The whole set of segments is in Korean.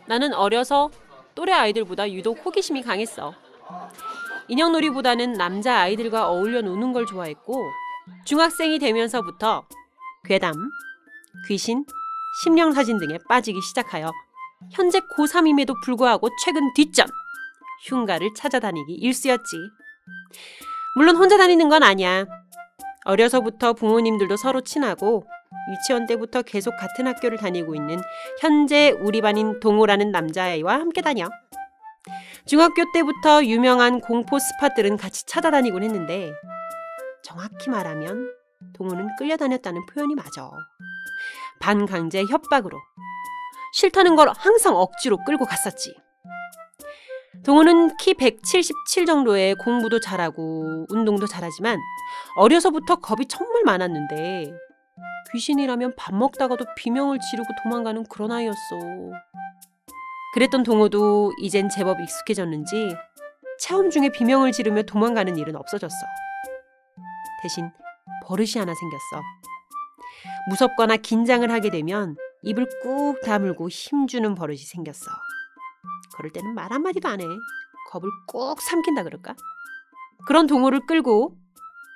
나는 어려서 또래 아이들보다 유독 호기심이 강했어. 인형놀이보다는 남자 아이들과 어울려 노는 걸 좋아했고 중학생이 되면서부터 괴담, 귀신, 심령사진 등에 빠지기 시작하여 현재 고3임에도 불구하고 최근 뒷전, 흉가를 찾아다니기 일쑤였지. 물론 혼자 다니는 건 아니야. 어려서부터 부모님들도 서로 친하고 유치원 때부터 계속 같은 학교를 다니고 있는 현재 우리 반인 동호라는 남자아이와 함께 다녀. 중학교 때부터 유명한 공포 스팟들은 같이 찾아다니곤 했는데 정확히 말하면 동호는 끌려다녔다는 표현이 맞아. 반강제 협박으로. 싫다는 걸 항상 억지로 끌고 갔었지. 동호는 키 177 정도에 공부도 잘하고 운동도 잘하지만 어려서부터 겁이 정말 많았는데 귀신이라면 밥 먹다가도 비명을 지르고 도망가는 그런 아이였어. 그랬던 동호도 이젠 제법 익숙해졌는지 체험 중에 비명을 지르며 도망가는 일은 없어졌어. 대신 버릇이 하나 생겼어. 무섭거나 긴장을 하게 되면 입을 꾹 다물고 힘주는 버릇이 생겼어. 그럴 때는 말 한마디도 안 해. 겁을 꾹 삼킨다 그럴까? 그런 동호를 끌고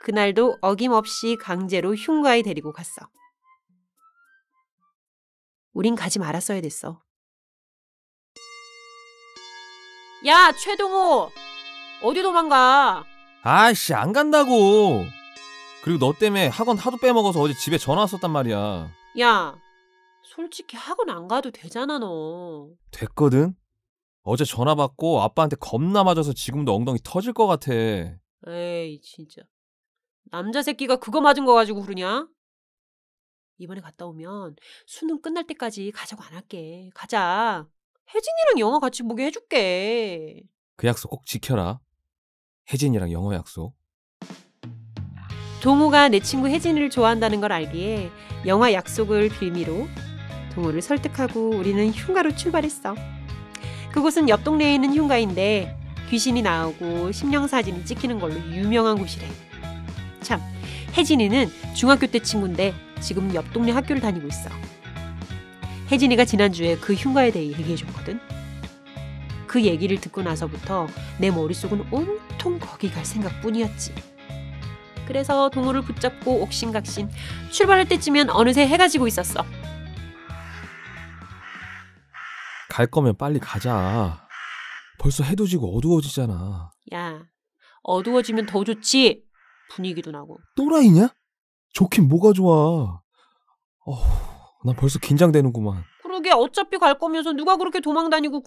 그날도 어김없이 강제로 흉가에 데리고 갔어. 우린 가지 말았어야 됐어. 야, 최동호! 어디 도망가? 아이씨, 안 간다고. 그리고 너 때문에 학원 하도 빼먹어서 어제 집에 전화 왔었단 말이야. 야, 솔직히 학원 안 가도 되잖아, 너. 됐거든? 어제 전화 받고 아빠한테 겁나 맞아서 지금도 엉덩이 터질 것 같아. 에이, 진짜. 남자 새끼가 그거 맞은 거 가지고 그러냐? 이번에 갔다 오면 수능 끝날 때까지 가자고 안 할게. 가자. 혜진이랑 영화 같이 보게 해줄게. 그 약속 꼭 지켜라. 혜진이랑 영어 약속. 동호가 내 친구 혜진이를 좋아한다는 걸 알기에 영화 약속을 빌미로 동호를 설득하고 우리는 흉가로 출발했어. 그곳은 옆 동네에 있는 흉가인데 귀신이 나오고 심령사진이 찍히는 걸로 유명한 곳이래. 참, 혜진이는 중학교 때 친구인데 지금 옆 동네 학교를 다니고 있어. 혜진이가 지난주에 그 흉가에 대해 얘기해줬거든. 그 얘기를 듣고 나서부터 내 머릿속은 온통 거기 갈 생각뿐이었지. 그래서 동호를 붙잡고 옥신각신 출발할 때쯤엔 어느새 해가 지고 있었어. 갈 거면 빨리 가자. 벌써 해도 지고 어두워지잖아. 야, 어두워지면 더 좋지. 분위기도 나고. 또라이냐? 좋긴 뭐가 좋아. 난 벌써 긴장되는구만. 그러게 어차피 갈 거면서 누가 그렇게 도망다니고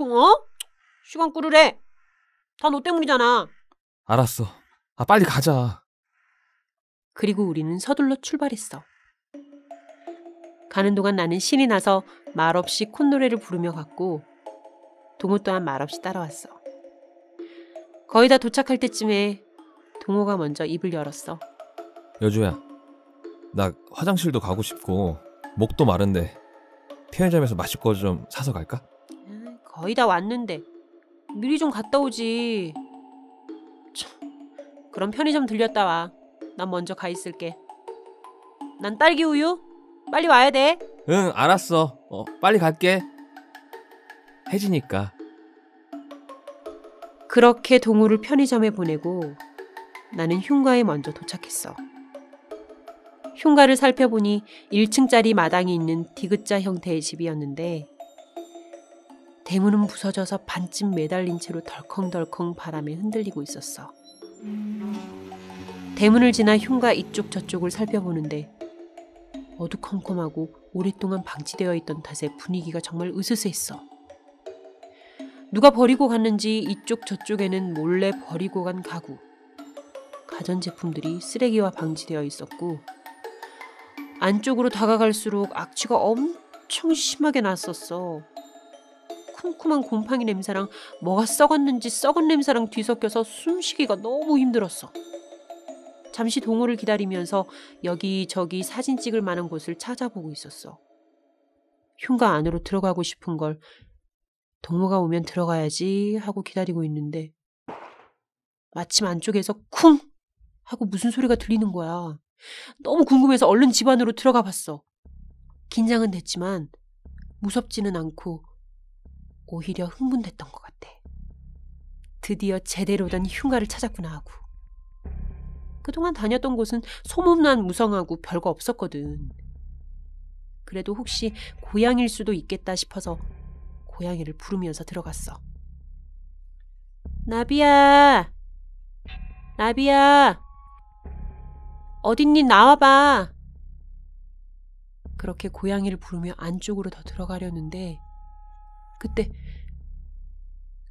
시간 끌으래. 다 너 때문이잖아. 알았어. 빨리 가자. 그리고 우리는 서둘러 출발했어. 가는 동안 나는 신이 나서 말없이 콧노래를 부르며 갔고 동호 또한 말없이 따라왔어. 거의 다 도착할 때쯤에 동호가 먼저 입을 열었어. 여주야, 나 화장실도 가고 싶고 목도 마른데 편의점에서 마실 거 좀 사서 갈까? 거의 다 왔는데 미리 좀 갔다 오지. 참, 그럼 편의점 들렸다 와. 난 먼저 가 있을게. 난 딸기 우유? 빨리 와야 돼. 응, 알았어. 빨리 갈게. 혜지니까. 그렇게 동호를 편의점에 보내고 나는 흉가에 먼저 도착했어. 흉가를 살펴보니 1층짜리 마당이 있는 디귿자 형태의 집이었는데 대문은 부서져서 반쯤 매달린 채로 덜컹덜컹 바람에 흔들리고 있었어. 대문을 지나 흉가 이쪽 저쪽을 살펴보는데 어두컴컴하고 오랫동안 방치되어 있던 탓에 분위기가 정말 으스스했어. 누가 버리고 갔는지 이쪽 저쪽에는 몰래 버리고 간 가구, 가전제품들이 쓰레기와 방치되어 있었고 안쪽으로 다가갈수록 악취가 엄청 심하게 났었어. 쿰쿰한 곰팡이 냄새랑 뭐가 썩었는지 썩은 냄새랑 뒤섞여서 숨쉬기가 너무 힘들었어. 잠시 동호를 기다리면서 여기저기 사진 찍을 만한 곳을 찾아보고 있었어. 흉가 안으로 들어가고 싶은 걸 동호가 오면 들어가야지 하고 기다리고 있는데 마침 안쪽에서 쿵 하고 무슨 소리가 들리는 거야. 너무 궁금해서 얼른 집 안으로 들어가 봤어. 긴장은 됐지만 무섭지는 않고 오히려 흥분됐던 것 같아. 드디어 제대로 된 흉가를 찾았구나 하고. 그동안 다녔던 곳은 소문난 무성하고 별거 없었거든. 그래도 혹시 고양이일 수도 있겠다 싶어서 고양이를 부르면서 들어갔어. 나비야! 나비야! 어딨니? 나와봐! 그렇게 고양이를 부르며 안쪽으로 더 들어가려는데 그때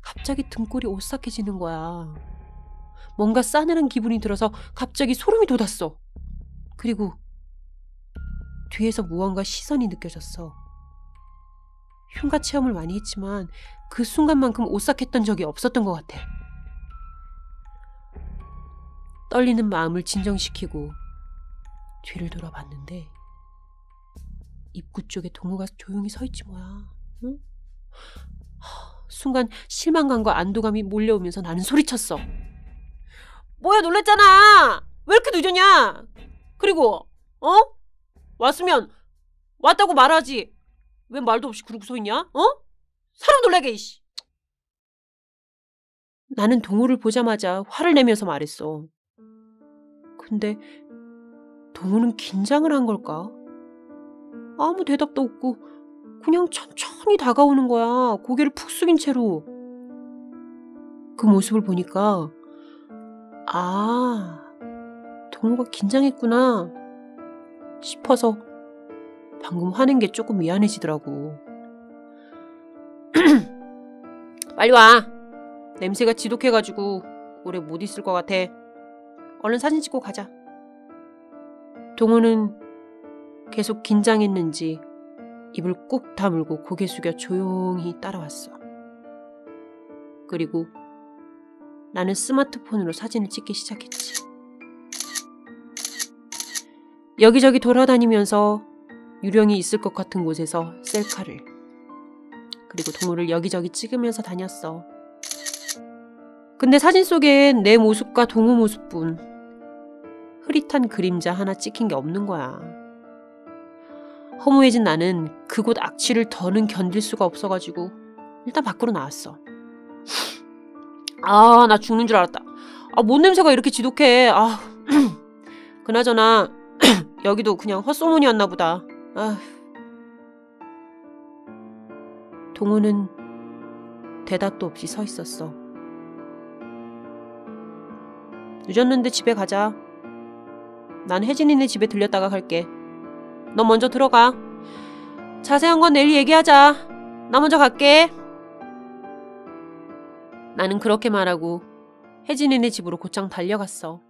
갑자기 등골이 오싹해지는 거야. 뭔가 싸늘한 기분이 들어서 갑자기 소름이 돋았어. 그리고 뒤에서 무언가 시선이 느껴졌어. 흉가 체험을 많이 했지만 그 순간만큼 오싹했던 적이 없었던 것 같아. 떨리는 마음을 진정시키고 뒤를 돌아봤는데 입구 쪽에 동호가 조용히 서 있지 뭐야. 응? 순간 실망감과 안도감이 몰려오면서 나는 소리쳤어. 뭐야, 놀랬잖아. 왜 이렇게 늦었냐? 그리고 왔으면 왔다고 말하지. 왜 말도 없이 그러고 서 있냐? 사람 놀라게. 이씨. 나는 동호를 보자마자 화를 내면서 말했어. 근데 동호는 긴장을 한 걸까? 아무 대답도 없고 그냥 천천히 다가오는 거야. 고개를 푹 숙인 채로. 그 모습을 보니까 동호가 긴장했구나 싶어서 방금 화낸 게 조금 미안해지더라고. 빨리 와. 냄새가 지독해가지고 오래 못 있을 것 같아. 얼른 사진 찍고 가자. 동호는 계속 긴장했는지 입을 꾹 다물고 고개 숙여 조용히 따라왔어. 그리고 나는 스마트폰으로 사진을 찍기 시작했지. 여기저기 돌아다니면서 유령이 있을 것 같은 곳에서 셀카를, 그리고 동호를 여기저기 찍으면서 다녔어. 근데 사진 속엔 내 모습과 동호 모습뿐, 흐릿한 그림자 하나 찍힌 게 없는 거야. 허무해진 나는 그곳 악취를 더는 견딜 수가 없어가지고 일단 밖으로 나왔어. 나 죽는 줄 알았다. 뭔 냄새가 이렇게 지독해. 그나저나 여기도 그냥 헛소문이었나 보다. 동호는 대답도 없이 서 있었어. 늦었는데 집에 가자. 난 혜진이네 집에 들렸다가 갈게. 넌 먼저 들어가. 자세한 건 내일 얘기하자. 나 먼저 갈게. 나는 그렇게 말하고 혜진이네 집으로 곧장 달려갔어.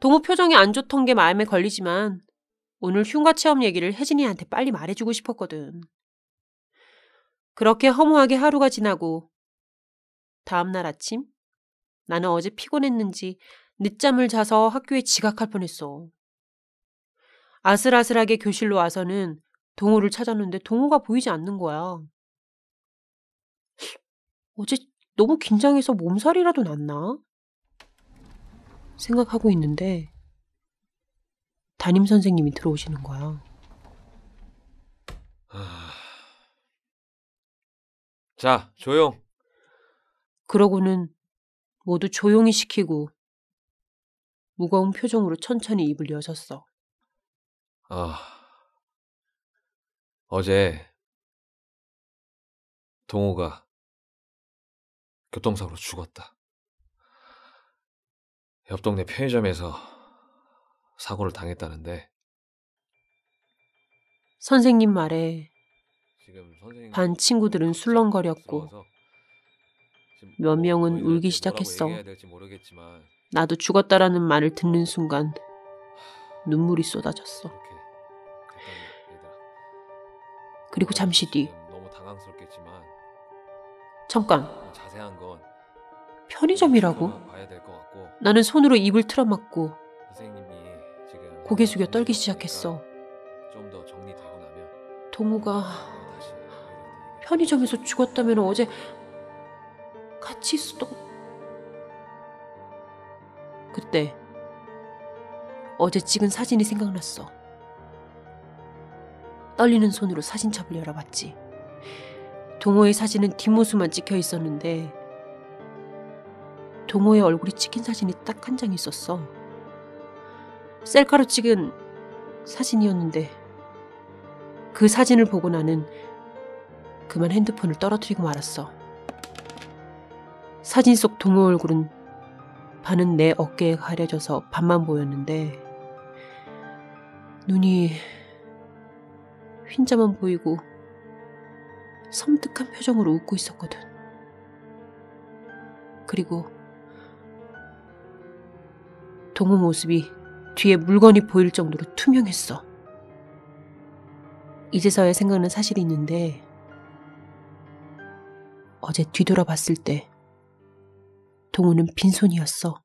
동호 표정이 안 좋던 게 마음에 걸리지만 오늘 흉가 체험 얘기를 혜진이한테 빨리 말해주고 싶었거든. 그렇게 허무하게 하루가 지나고 다음날 아침 나는 어제 피곤했는지 늦잠을 자서 학교에 지각할 뻔했어. 아슬아슬하게 교실로 와서는 동호를 찾았는데 동호가 보이지 않는 거야. 어제 너무 긴장해서 몸살이라도 났나? 생각하고 있는데 담임선생님이 들어오시는 거야. 자, 조용. 그러고는 모두 조용히 시키고 무거운 표정으로 천천히 입을 여셨어. 어제 동호가 교통사고로 죽었다. 옆 동네 편의점에서 사고를 당했다는데. 선생님 말에 반 친구들은 술렁거렸고 몇 명은 울기 시작했어. 나도 죽었다라는 말을 듣는 순간 눈물이 쏟아졌어. 그리고 잠시 뒤 잠깐, 편의점이라고? 나는 손으로 입을 틀어막고 고개 숙여 떨기 시작했어. 동우가 편의점에서 죽었다면 어제 같이 있었던... 그때 어제 찍은 사진이 생각났어. 떨리는 손으로 사진첩을 열어봤지. 동호의 사진은 뒷모습만 찍혀 있었는데 동호의 얼굴이 찍힌 사진이 딱 한 장 있었어. 셀카로 찍은 사진이었는데 그 사진을 보고 나는 그만 핸드폰을 떨어뜨리고 말았어. 사진 속 동호 얼굴은 반은 내 어깨에 가려져서 반만 보였는데 눈이 흰자만 보이고 섬뜩한 표정으로 웃고 있었거든. 그리고 동호 모습이 뒤에 물건이 보일 정도로 투명했어. 이제서야 생각난 사실이 있는데 어제 뒤돌아봤을 때 동호는 빈손이었어.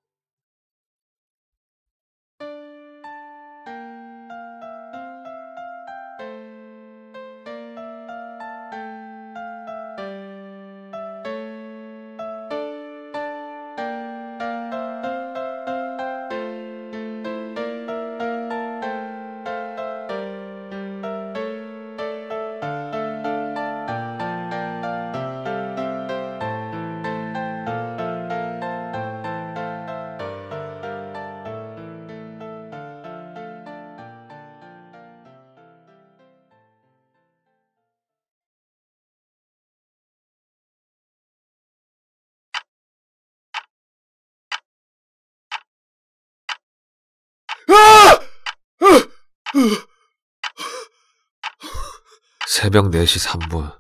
새벽 4시 3분.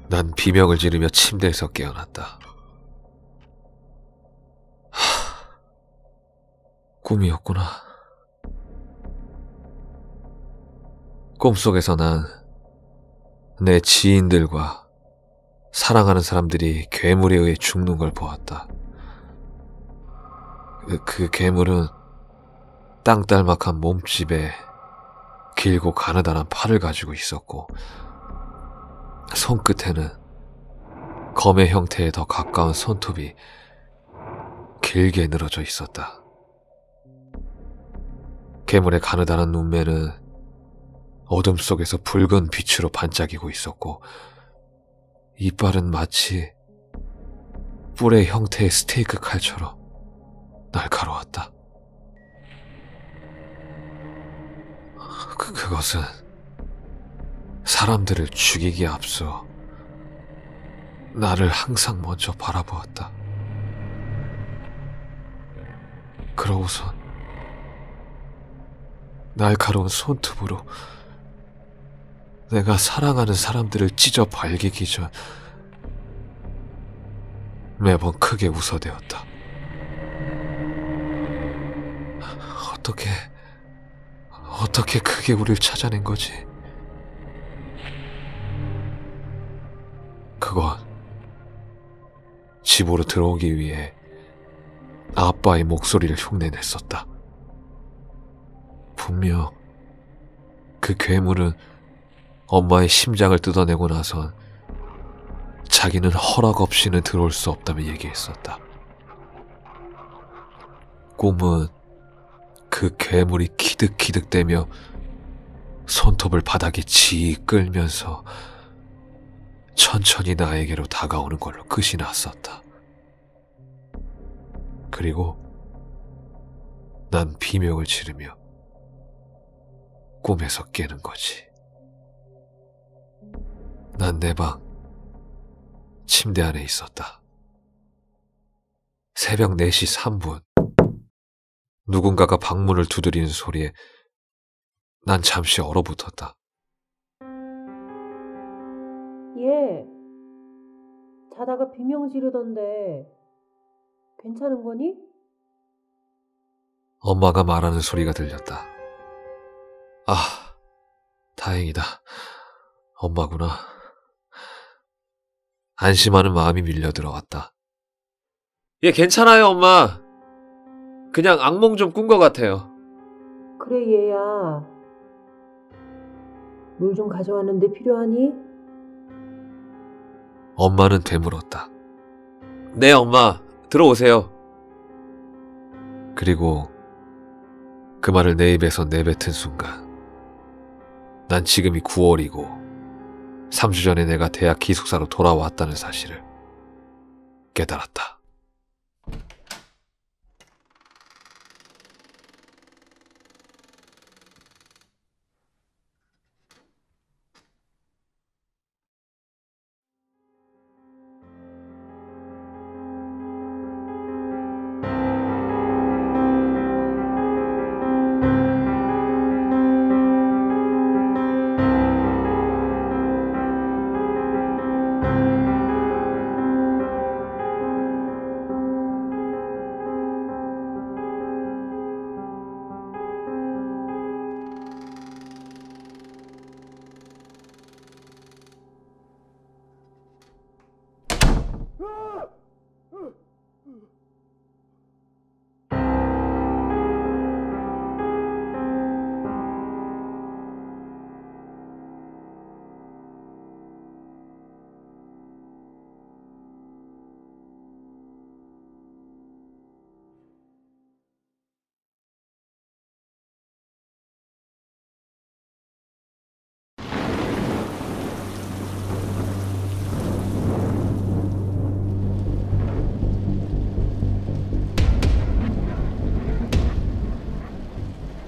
난 비명을 지르며 침대에서 깨어났다. 꿈이었구나. 꿈속에서 난 내 지인들과 사랑하는 사람들이 괴물에 의해 죽는 걸 보았다. 그 괴물은 땅딸막한 몸집에 길고 가느다란 팔을 가지고 있었고 손끝에는 검의 형태에 더 가까운 손톱이 길게 늘어져 있었다. 괴물의 가느다란 눈매는 어둠 속에서 붉은 빛으로 반짝이고 있었고 이빨은 마치 뿔의 형태의 스테이크 칼처럼 날카로웠다. 그것은 사람들을 죽이기에 앞서 나를 항상 먼저 바라보았다. 그러고선 날카로운 손톱으로 내가 사랑하는 사람들을 찢어 발기기 전 매번 크게 웃어대었다. 어떻게 그게 우릴 찾아낸 거지? 그건 집으로 들어오기 위해 아빠의 목소리를 흉내냈었다. 분명 그 괴물은 엄마의 심장을 뜯어내고 나선 자기는 허락 없이는 들어올 수 없다며 얘기했었다. 꿈은 그 괴물이 키득키득대며 손톱을 바닥에 지익 끌면서 천천히 나에게로 다가오는 걸로 끝이 났었다. 그리고 난 비명을 지르며 꿈에서 깨는 거지. 난 내 방 침대 안에 있었다. 새벽 4시 3분. 누군가가 방문을 두드리는 소리에 난 잠시 얼어붙었다. 얘 자다가 비명 지르던데 괜찮은 거니? 엄마가 말하는 소리가 들렸다. 아, 다행이다. 엄마구나. 안심하는 마음이 밀려들어왔다. 얘 괜찮아요, 엄마. 그냥 악몽 좀 꾼 것 같아요. 그래 얘야. 물 좀 가져왔는데 필요하니? 엄마는 되물었다. 네, 엄마. 들어오세요. 그리고 그 말을 내 입에서 내뱉은 순간 난 지금이 9월이고 3주 전에 내가 대학 기숙사로 돌아왔다는 사실을 깨달았다.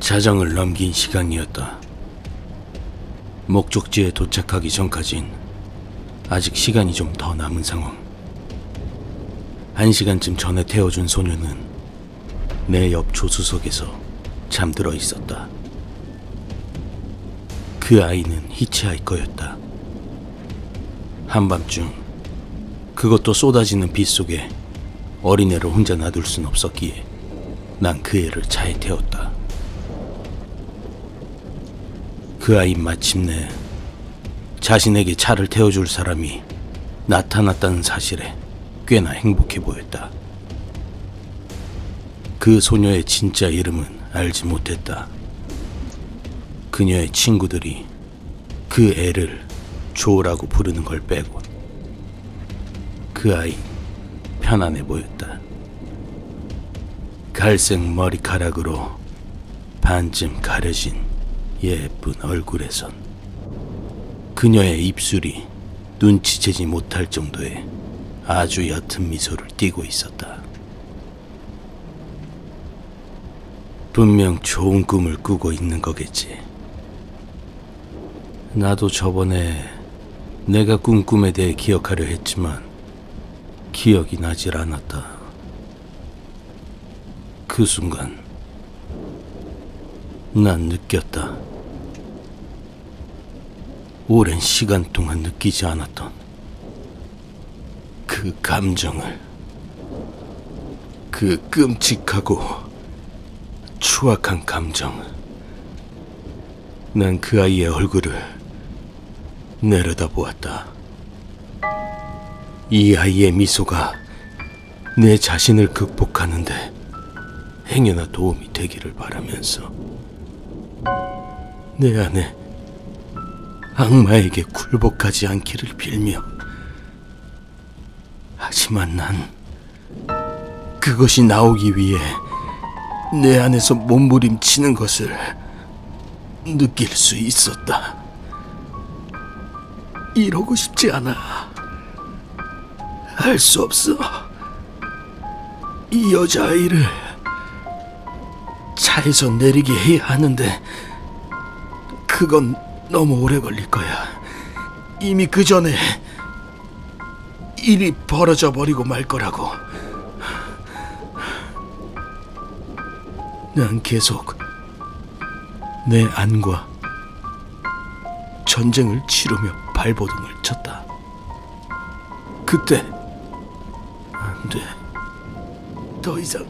자정을 넘긴 시간이었다. 목적지에 도착하기 전까진 아직 시간이 좀 더 남은 상황. 1시간쯤 전에 태워준 소녀는 내 옆 조수석에서 잠들어 있었다. 그 아이는 히치하이커였다. 한밤중, 그것도 쏟아지는 비 속에 어린애를 혼자 놔둘 순 없었기에 난 그 애를 차에 태웠다. 그 아이 마침내 자신에게 차를 태워줄 사람이 나타났다는 사실에 꽤나 행복해 보였다. 그 소녀의 진짜 이름은 알지 못했다. 그녀의 친구들이 그 애를 조라고 부르는 걸 빼고 그 아이 편안해 보였다. 갈색 머리카락으로 반쯤 가려진 예쁜 얼굴에선 그녀의 입술이 눈치채지 못할 정도의 아주 옅은 미소를 띠고 있었다. 분명 좋은 꿈을 꾸고 있는 거겠지. 나도 저번에 내가 꾼 꿈에 대해 기억하려 했지만 기억이 나질 않았다. 그 순간 난 느꼈다. 오랜 시간 동안 느끼지 않았던 그 감정을, 그 끔찍하고 추악한 감정. 난 그 아이의 얼굴을 내려다보았다. 이 아이의 미소가 내 자신을 극복하는데 행여나 도움이 되기를 바라면서 내 안에 악마에게 굴복하지 않기를 빌며, 하지만 난 그것이 나오기 위해 내 안에서 몸부림치는 것을 느낄 수 있었다. 이러고 싶지 않아. 할 수 없어. 이 여자아이를 차에서 내리게 해야 하는데 그건 너무 오래 걸릴 거야. 이미 그 전에 일이 벌어져 버리고 말 거라고. 난 계속 내 안과 전쟁을 치르며 발버둥을 쳤다. 그때 안 돼. 더 이상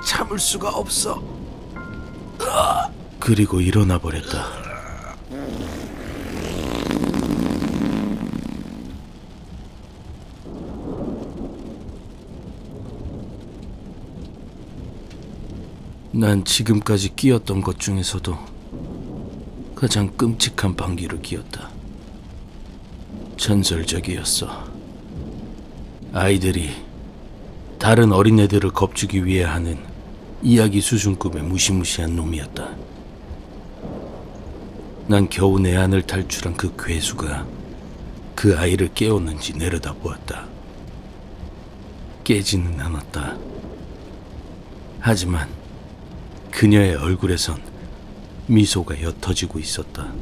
참을 수가 없어. 그리고 일어나 버렸다. 난 지금까지 끼었던 것 중에서도 가장 끔찍한 방귀를 끼었다. 전설적이었어. 아이들이 다른 어린애들을 겁주기 위해 하는 이야기 수준 꿈의 무시무시한 놈이었다. 난 겨우 내 안을 탈출한 그 괴수가 그 아이를 깨웠는지 내려다보았다. 깨지는 않았다. 하지만 그녀의 얼굴에선 미소가 옅어지고 있었다.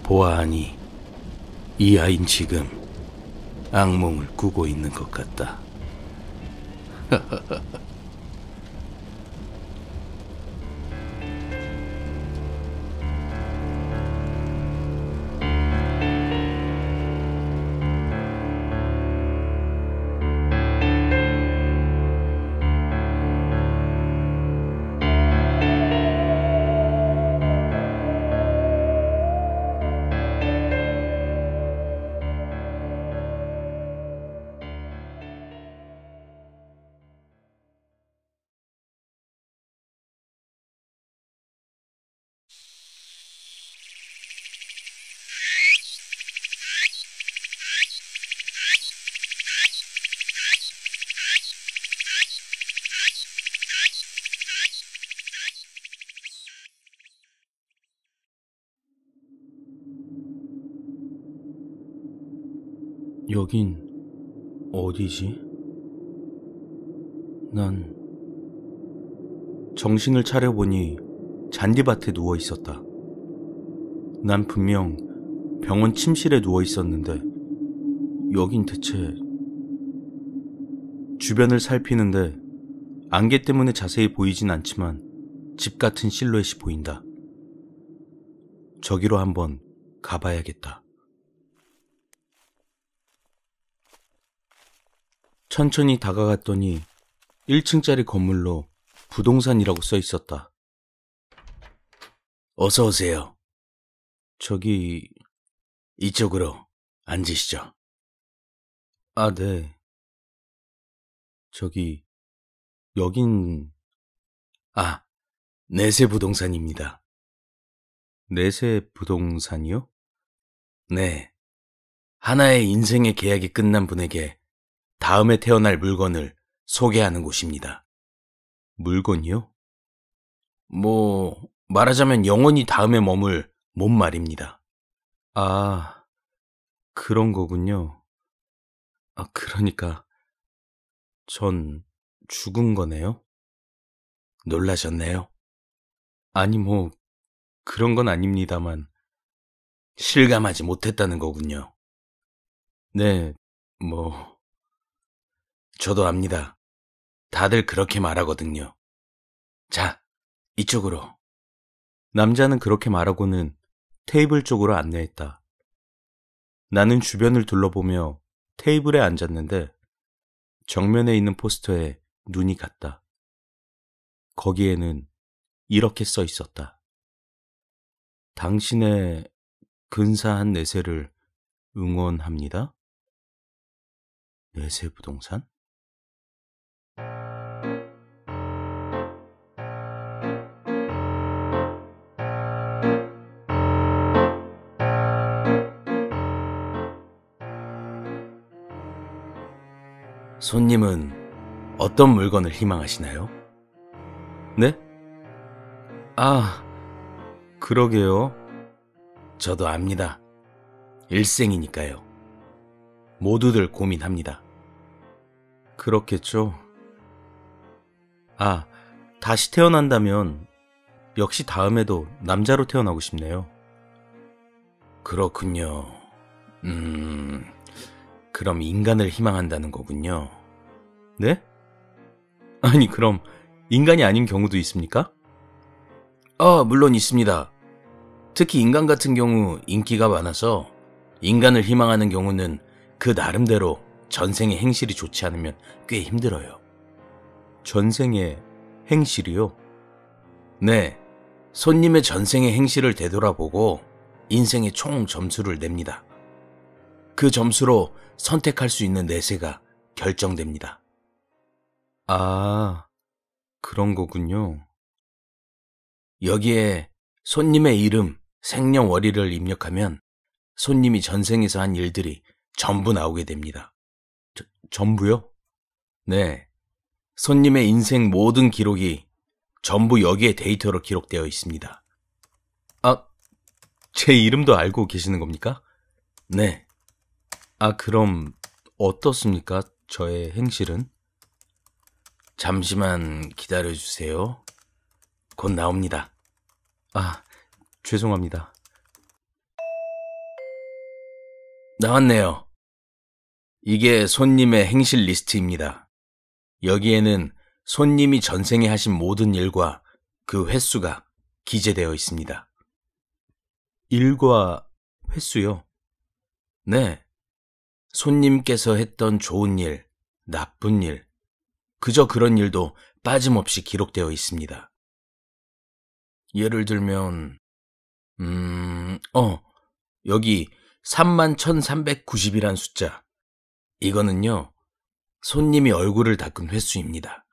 보아하니 이 아이는 지금 악몽을 꾸고 있는 것 같다. 여긴 어디지? 난 정신을 차려보니 잔디밭에 누워 있었다. 난 분명 병원 침실에 누워 있었는데 여긴 대체... 주변을 살피는데 안개 때문에 자세히 보이진 않지만 집 같은 실루엣이 보인다. 저기로 한번 가봐야겠다. 천천히 다가갔더니 1층짜리 건물로 부동산이라고 써 있었다. 어서 오세요. 저기 이쪽으로 앉으시죠. 아, 네. 저기 여긴... 내세 부동산입니다. 내세 부동산이요? 네. 하나의 인생의 계약이 끝난 분에게 다음에 태어날 물건을 소개하는 곳입니다. 물건이요? 말하자면 영원히 다음에 머물 몸 말입니다. 아, 그런 거군요. 그러니까 전 죽은 거네요? 놀라셨네요? 아니, 그런 건 아닙니다만 실감하지 못했다는 거군요. 네, 저도 압니다. 다들 그렇게 말하거든요. 자, 이쪽으로. 남자는 그렇게 말하고는 테이블 쪽으로 안내했다. 나는 주변을 둘러보며 테이블에 앉았는데 정면에 있는 포스터에 눈이 갔다. 거기에는 이렇게 써 있었다. 당신의 근사한 내세를 응원합니다. 내세 부동산? 손님은 어떤 물건을 희망하시나요? 네? 그러게요. 저도 압니다. 일생이니까요. 모두들 고민합니다. 그렇겠죠. 다시 태어난다면 역시 다음에도 남자로 태어나고 싶네요. 그렇군요. 그럼 인간을 희망한다는 거군요. 네? 아니, 그럼 인간이 아닌 경우도 있습니까? 물론 있습니다. 특히 인간 같은 경우 인기가 많아서 인간을 희망하는 경우는 그 나름대로 전생의 행실이 좋지 않으면 꽤 힘들어요. 전생의 행실이요? 네, 손님의 전생의 행실을 되돌아보고 인생의 총 점수를 냅니다. 그 점수로 선택할 수 있는 내세가 결정됩니다. 그런 거군요. 여기에 손님의 이름, 생년월일을 입력하면 손님이 전생에서 한 일들이 전부 나오게 됩니다. 전부요? 네. 손님의 인생 모든 기록이 전부 여기에 데이터로 기록되어 있습니다. 제 이름도 알고 계시는 겁니까? 네. 그럼 어떻습니까? 저의 행실은? 잠시만 기다려주세요. 곧 나옵니다. 죄송합니다. 나왔네요. 이게 손님의 행실 리스트입니다. 여기에는 손님이 전생에 하신 모든 일과 그 횟수가 기재되어 있습니다. 일과 횟수요? 네. 손님께서 했던 좋은 일, 나쁜 일, 그저 그런 일도 빠짐없이 기록되어 있습니다. 예를 들면, 여기 31,390이란 숫자. 이거는요, 손님이 얼굴을 닦은 횟수입니다.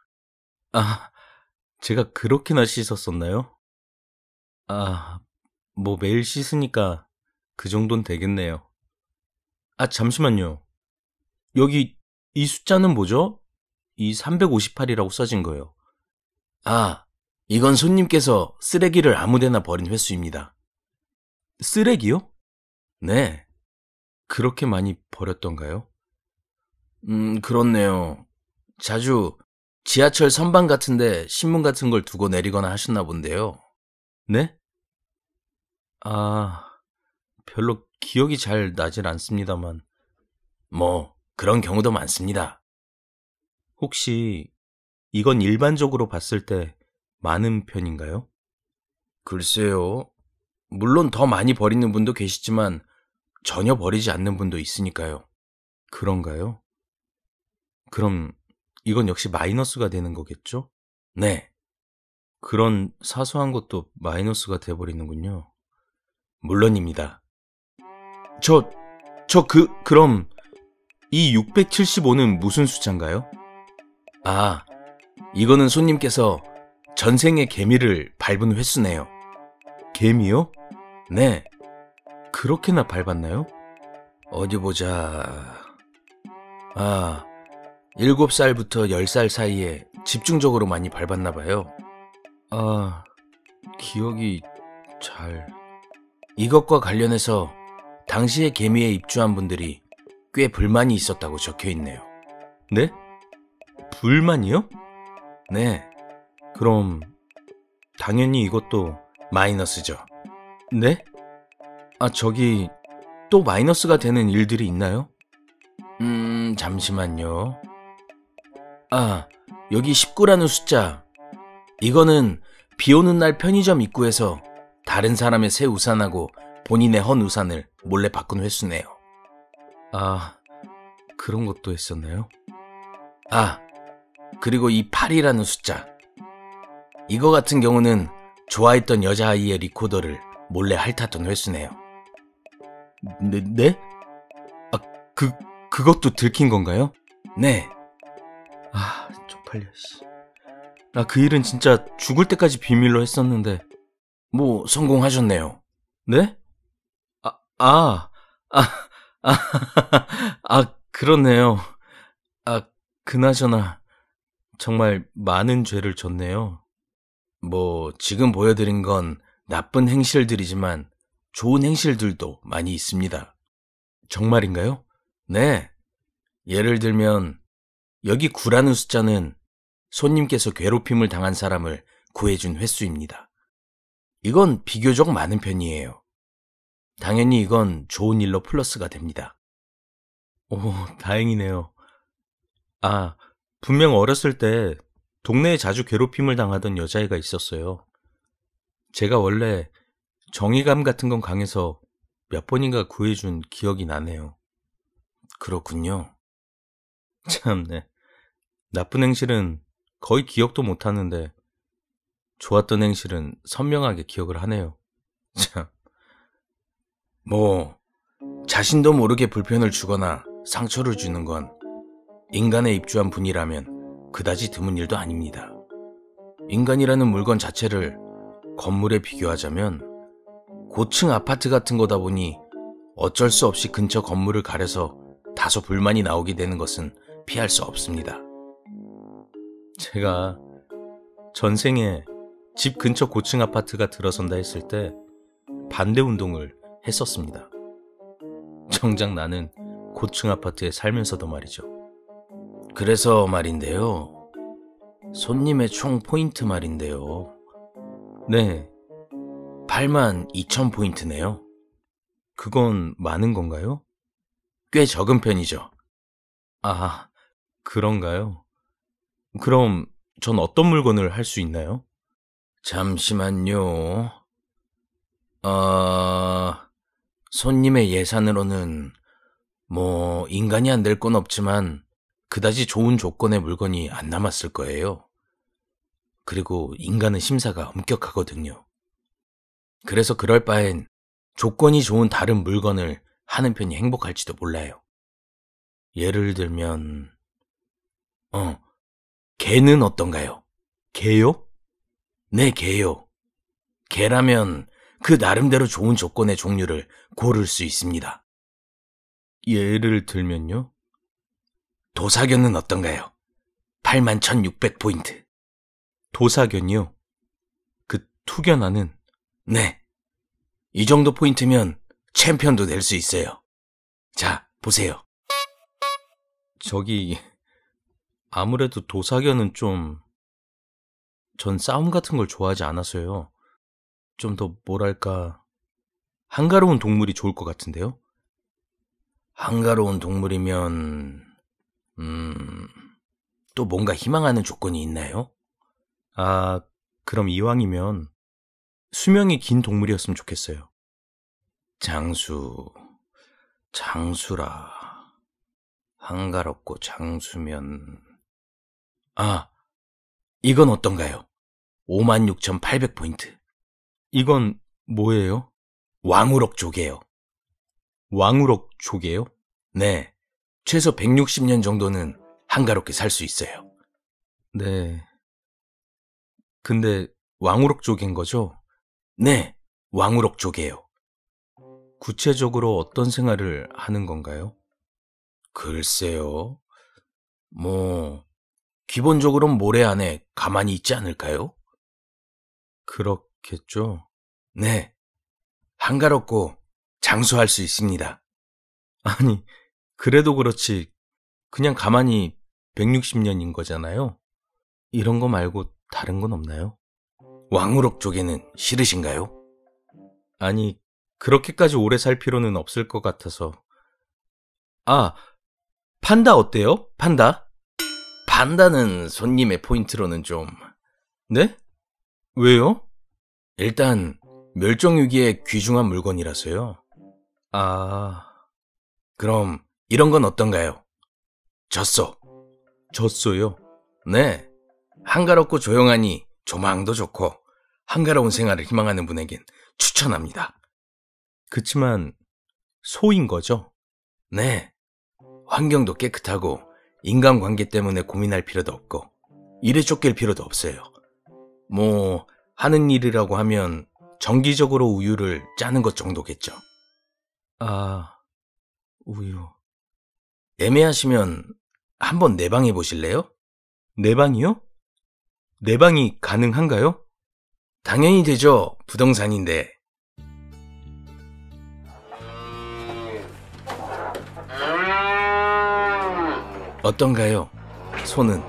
제가 그렇게나 씻었었나요? 뭐 매일 씻으니까 그 정도는 되겠네요. 잠시만요. 여기 이 숫자는 뭐죠? 이 358이라고 써진 거예요. 이건 손님께서 쓰레기를 아무데나 버린 횟수입니다. 쓰레기요? 네. 그렇게 많이 버렸던가요? 그렇네요. 자주 지하철 선반 같은데 신문 같은 걸 두고 내리거나 하셨나 본데요. 네? 별로 기억이 잘 나질 않습니다만. 뭐 그런 경우도 많습니다. 혹시 이건 일반적으로 봤을 때 많은 편인가요? 글쎄요. 물론 더 많이 버리는 분도 계시지만 전혀 버리지 않는 분도 있으니까요. 그런가요? 그럼 이건 역시 마이너스가 되는 거겠죠? 네. 그런 사소한 것도 마이너스가 돼버리는군요. 물론입니다. 그럼 이 675는 무슨 숫자인가요? 이거는 손님께서 전생의 개미를 밟은 횟수네요. 개미요? 네. 그렇게나 밟았나요? 어디 보자. 7살부터 10살 사이에 집중적으로 많이 밟았나봐요. 기억이 이것과 관련해서 당시에 개미에 입주한 분들이 꽤 불만이 있었다고 적혀있네요. 네? 불만이요? 네. 그럼 당연히 이것도 마이너스죠. 네? 저기 또 마이너스가 되는 일들이 있나요? 잠시만요. 여기 19라는 숫자. 이거는 비 오는 날 편의점 입구에서 다른 사람의 새 우산하고 본인의 헌 우산을 몰래 바꾼 횟수네요. 그런 것도 했었나요? 그리고 이 8이라는 숫자. 이거 같은 경우는 좋아했던 여자아이의 리코더를 몰래 핥았던 횟수네요. 네? 그것도 들킨 건가요? 네. 쪽팔려, 씨. 그 일은 진짜 죽을 때까지 비밀로 했었는데, 뭐, 성공하셨네요. 네? 그렇네요. 그나저나, 정말 많은 죄를 졌네요. 뭐, 지금 보여드린 건 나쁜 행실들이지만, 좋은 행실들도 많이 있습니다. 정말인가요? 네. 예를 들면, 여기 9라는 숫자는 손님께서 괴롭힘을 당한 사람을 구해준 횟수입니다. 이건 비교적 많은 편이에요. 당연히 이건 좋은 일로 플러스가 됩니다. 다행이네요. 분명 어렸을 때 동네에 자주 괴롭힘을 당하던 여자애가 있었어요. 제가 원래 정의감 같은 건 강해서 몇 번인가 구해준 기억이 나네요. 그렇군요. 참네. 나쁜 행실은 거의 기억도 못하는데 좋았던 행실은 선명하게 기억을 하네요. 참. 뭐 자신도 모르게 불편을 주거나 상처를 주는 건 인간에 입주한 분이라면 그다지 드문 일도 아닙니다. 인간이라는 물건 자체를 건물에 비교하자면 고층 아파트 같은 거다 보니 어쩔 수 없이 근처 건물을 가려서 다소 불만이 나오게 되는 것은 피할 수 없습니다. 제가 전생에 집 근처 고층 아파트가 들어선다 했을 때 반대 운동을 했었습니다. 정작 나는 고층 아파트에 살면서도 말이죠. 그래서 말인데요. 손님의 총 포인트 말인데요. 네, 82,000포인트네요. 그건 많은 건가요? 꽤 적은 편이죠. 아, 그런가요? 그럼 전 어떤 물건을 할 수 있나요? 잠시만요. 손님의 예산으로는 인간이 안 될 건 없지만 그다지 좋은 조건의 물건이 안 남았을 거예요. 그리고 인간은 심사가 엄격하거든요. 그래서 그럴 바엔 조건이 좋은 다른 물건을 하는 편이 행복할지도 몰라요. 예를 들면 개는 어떤가요? 개요? 네, 개요. 개라면 그 나름대로 좋은 조건의 종류를 고를 수 있습니다. 예를 들면요? 도사견은 어떤가요? 81,600포인트. 도사견이요? 그 투견하는? 네. 이 정도 포인트면 챔피언도 될 수 있어요. 자, 보세요. 아무래도 도사견은 전 싸움 같은 걸 좋아하지 않아서요. 좀 더 한가로운 동물이 좋을 것 같은데요? 한가로운 동물이면, 또 뭔가 희망하는 조건이 있나요? 그럼 이왕이면 수명이 긴 동물이었으면 좋겠어요. 장수라. 한가롭고 장수면, 이건 어떤가요? 56,800포인트. 이건 뭐예요? 왕우럭 조개요. 왕우럭 조개요? 네. 최소 160년 정도는 한가롭게 살 수 있어요. 네. 근데 왕우럭 조개인 거죠? 네. 왕우럭 조개요. 구체적으로 어떤 생활을 하는 건가요? 글쎄요. 기본적으로는 모래 안에 가만히 있지 않을까요? 그렇겠죠. 네. 한가롭고 장수할 수 있습니다. 아니, 그래도 그렇지. 그냥 가만히 160년인 거잖아요. 이런 거 말고 다른 건 없나요? 왕우럭 조개는 싫으신가요? 아니, 그렇게까지 오래 살 필요는 없을 것 같아서. 판다 어때요? 판다? 판다는 손님의 포인트로는 좀... 네? 왜요? 일단 멸종위기에 귀중한 물건이라서요. 그럼 이런 건 어떤가요? 젖소요? 네. 한가롭고 조용하니 조망도 좋고 한가로운 생활을 희망하는 분에겐 추천합니다. 그치만 소인 거죠? 네. 환경도 깨끗하고 인간관계 때문에 고민할 필요도 없고 일에 쫓길 필요도 없어요. 하는 일이라고 하면 정기적으로 우유를 짜는 것 정도겠죠. 우유. 애매하시면 한번 내방해 보실래요? 내방이요? 내방이 가능한가요? 당연히 되죠. 부동산인데. 어떤가요? 손은?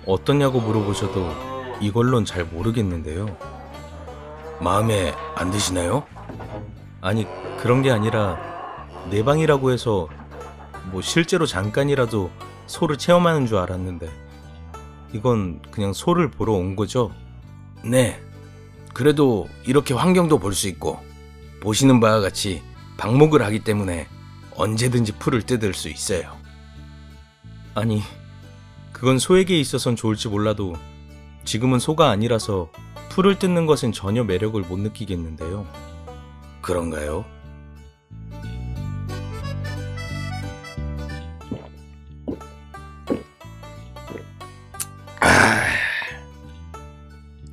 어떠냐고 물어보셔도 이걸론 잘 모르겠는데요. 마음에 안 드시나요? 아니, 그런 게 아니라 내방이라고 해서 실제로 잠깐이라도 소를 체험하는 줄 알았는데 이건 그냥 소를 보러 온 거죠? 네. 그래도 이렇게 환경도 볼 수 있고 보시는 바와 같이 방목을 하기 때문에 언제든지 풀을 뜯을 수 있어요. 아니, 그건 소에게 있어선 좋을지 몰라도 지금은 소가 아니라서 풀을 뜯는 것엔 전혀 매력을 못 느끼겠는데요. 그런가요?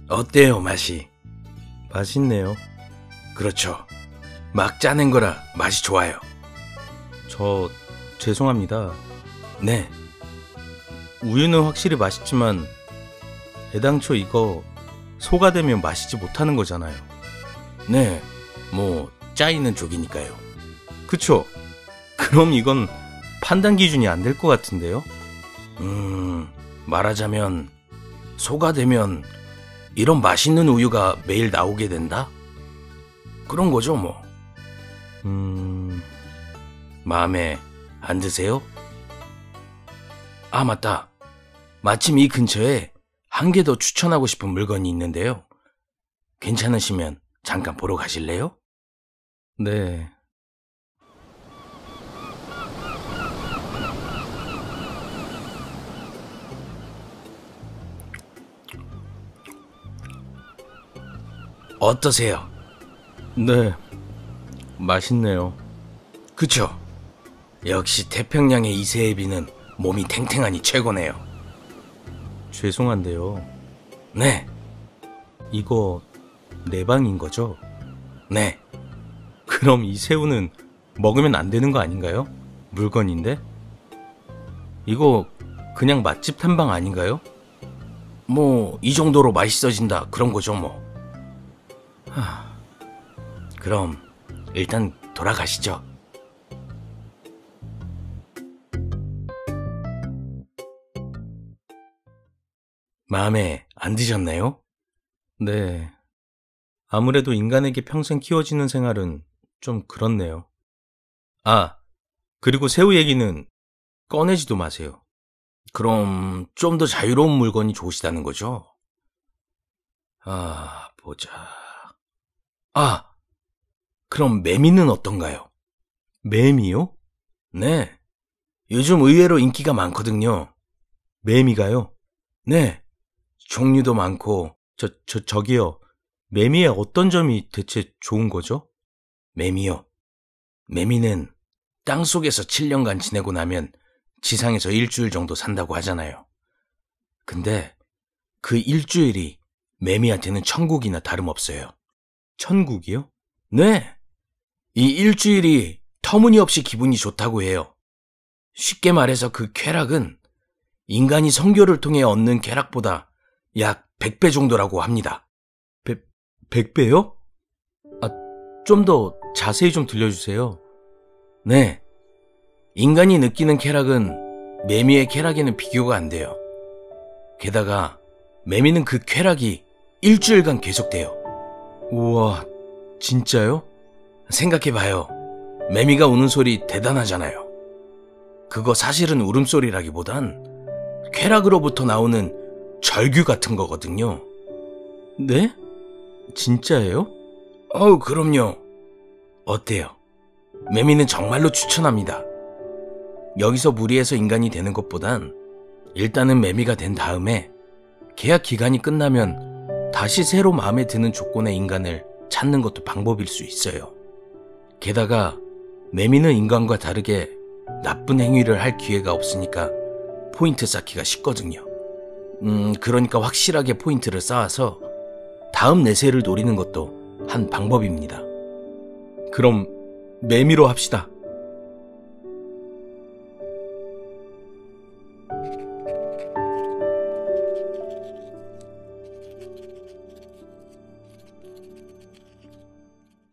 어때요, 맛이? 맛있네요. 그렇죠. 막 짜낸 거라 맛이 좋아요. 죄송합니다. 네. 우유는 확실히 맛있지만 애당초 이거 소가 되면 마시지 못하는 거잖아요. 네. 뭐 짜이는 쪽이니까요. 그쵸? 그럼 이건 판단 기준이 안 될 것 같은데요? 말하자면 소가 되면 이런 맛있는 우유가 매일 나오게 된다? 그런 거죠 뭐. 마음에 안 드세요? 아, 맞다. 마침 이 근처에 한 개 더 추천하고 싶은 물건이 있는데요. 괜찮으시면 잠깐 보러 가실래요? 네. 어떠세요? 네, 맛있네요. 그쵸? 역시 태평양의 이세애비는 몸이 탱탱하니 최고네요. 죄송한데요. 네. 이거 내 방인 거죠? 네. 그럼 이 새우는 먹으면 안 되는 거 아닌가요? 물건인데? 이거 그냥 맛집 탐방 아닌가요? 뭐 이 정도로 맛있어진다 그런 거죠 뭐. 그럼 일단 돌아가시죠. 마음에 안 드셨나요? 네. 아무래도 인간에게 평생 키워지는 생활은 좀 그렇네요. 아, 그리고 새우 얘기는 꺼내지도 마세요. 그럼 좀 더 자유로운 물건이 좋으시다는 거죠? 보자. 그럼 매미는 어떤가요? 매미요? 네. 요즘 의외로 인기가 많거든요. 매미가요? 네. 종류도 많고, 저기요. 매미의 어떤 점이 대체 좋은 거죠? 매미요. 매미는 땅속에서 7년간 지내고 나면 지상에서 일주일 정도 산다고 하잖아요. 근데 그 일주일이 매미한테는 천국이나 다름없어요. 천국이요? 네. 이 일주일이 터무니없이 기분이 좋다고 해요. 쉽게 말해서 그 쾌락은 인간이 성교를 통해 얻는 쾌락보다 약 100배 정도라고 합니다. 100배요? 좀 더 자세히 좀 들려주세요. 네. 인간이 느끼는 쾌락은 매미의 쾌락에는 비교가 안 돼요. 게다가 매미는 그 쾌락이 일주일간 계속돼요. 우와, 진짜요? 생각해봐요. 매미가 우는 소리 대단하잖아요. 그거 사실은 울음소리라기보단 쾌락으로부터 나오는 절규 같은 거거든요. 네? 진짜예요? 그럼요. 어때요? 매미는 정말로 추천합니다. 여기서 무리해서 인간이 되는 것보단 일단은 매미가 된 다음에 계약 기간이 끝나면 다시 새로 마음에 드는 조건의 인간을 찾는 것도 방법일 수 있어요. 게다가 매미는 인간과 다르게 나쁜 행위를 할 기회가 없으니까 포인트 쌓기가 쉽거든요. 그러니까 확실하게 포인트를 쌓아서 다음 내세를 노리는 것도 한 방법입니다. 그럼 매미로 합시다.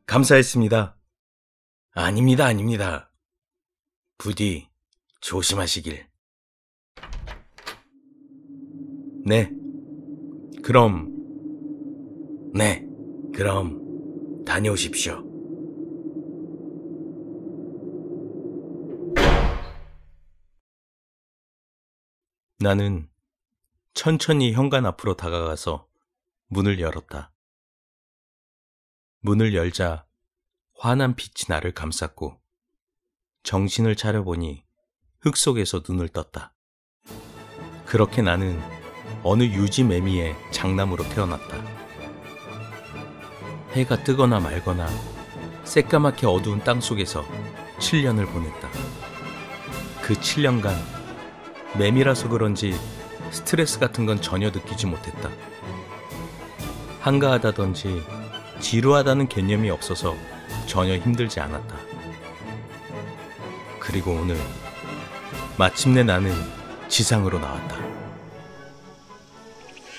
감사했습니다. 아닙니다. 부디 조심하시길. 네. 그럼 다녀오십시오. 나는 천천히 현관 앞으로 다가가서 문을 열었다. 문을 열자 환한 빛이 나를 감쌌고 정신을 차려보니 흙 속에서 눈을 떴다. 그렇게 나는 어느 유지 매미의 장남으로 태어났다. 해가 뜨거나 말거나 새까맣게 어두운 땅속에서 7년을 보냈다. 그 7년간 매미라서 그런지 스트레스 같은 건 전혀 느끼지 못했다. 한가하다든지 지루하다는 개념이 없어서 전혀 힘들지 않았다. 그리고 오늘 마침내 나는 지상으로 나왔다.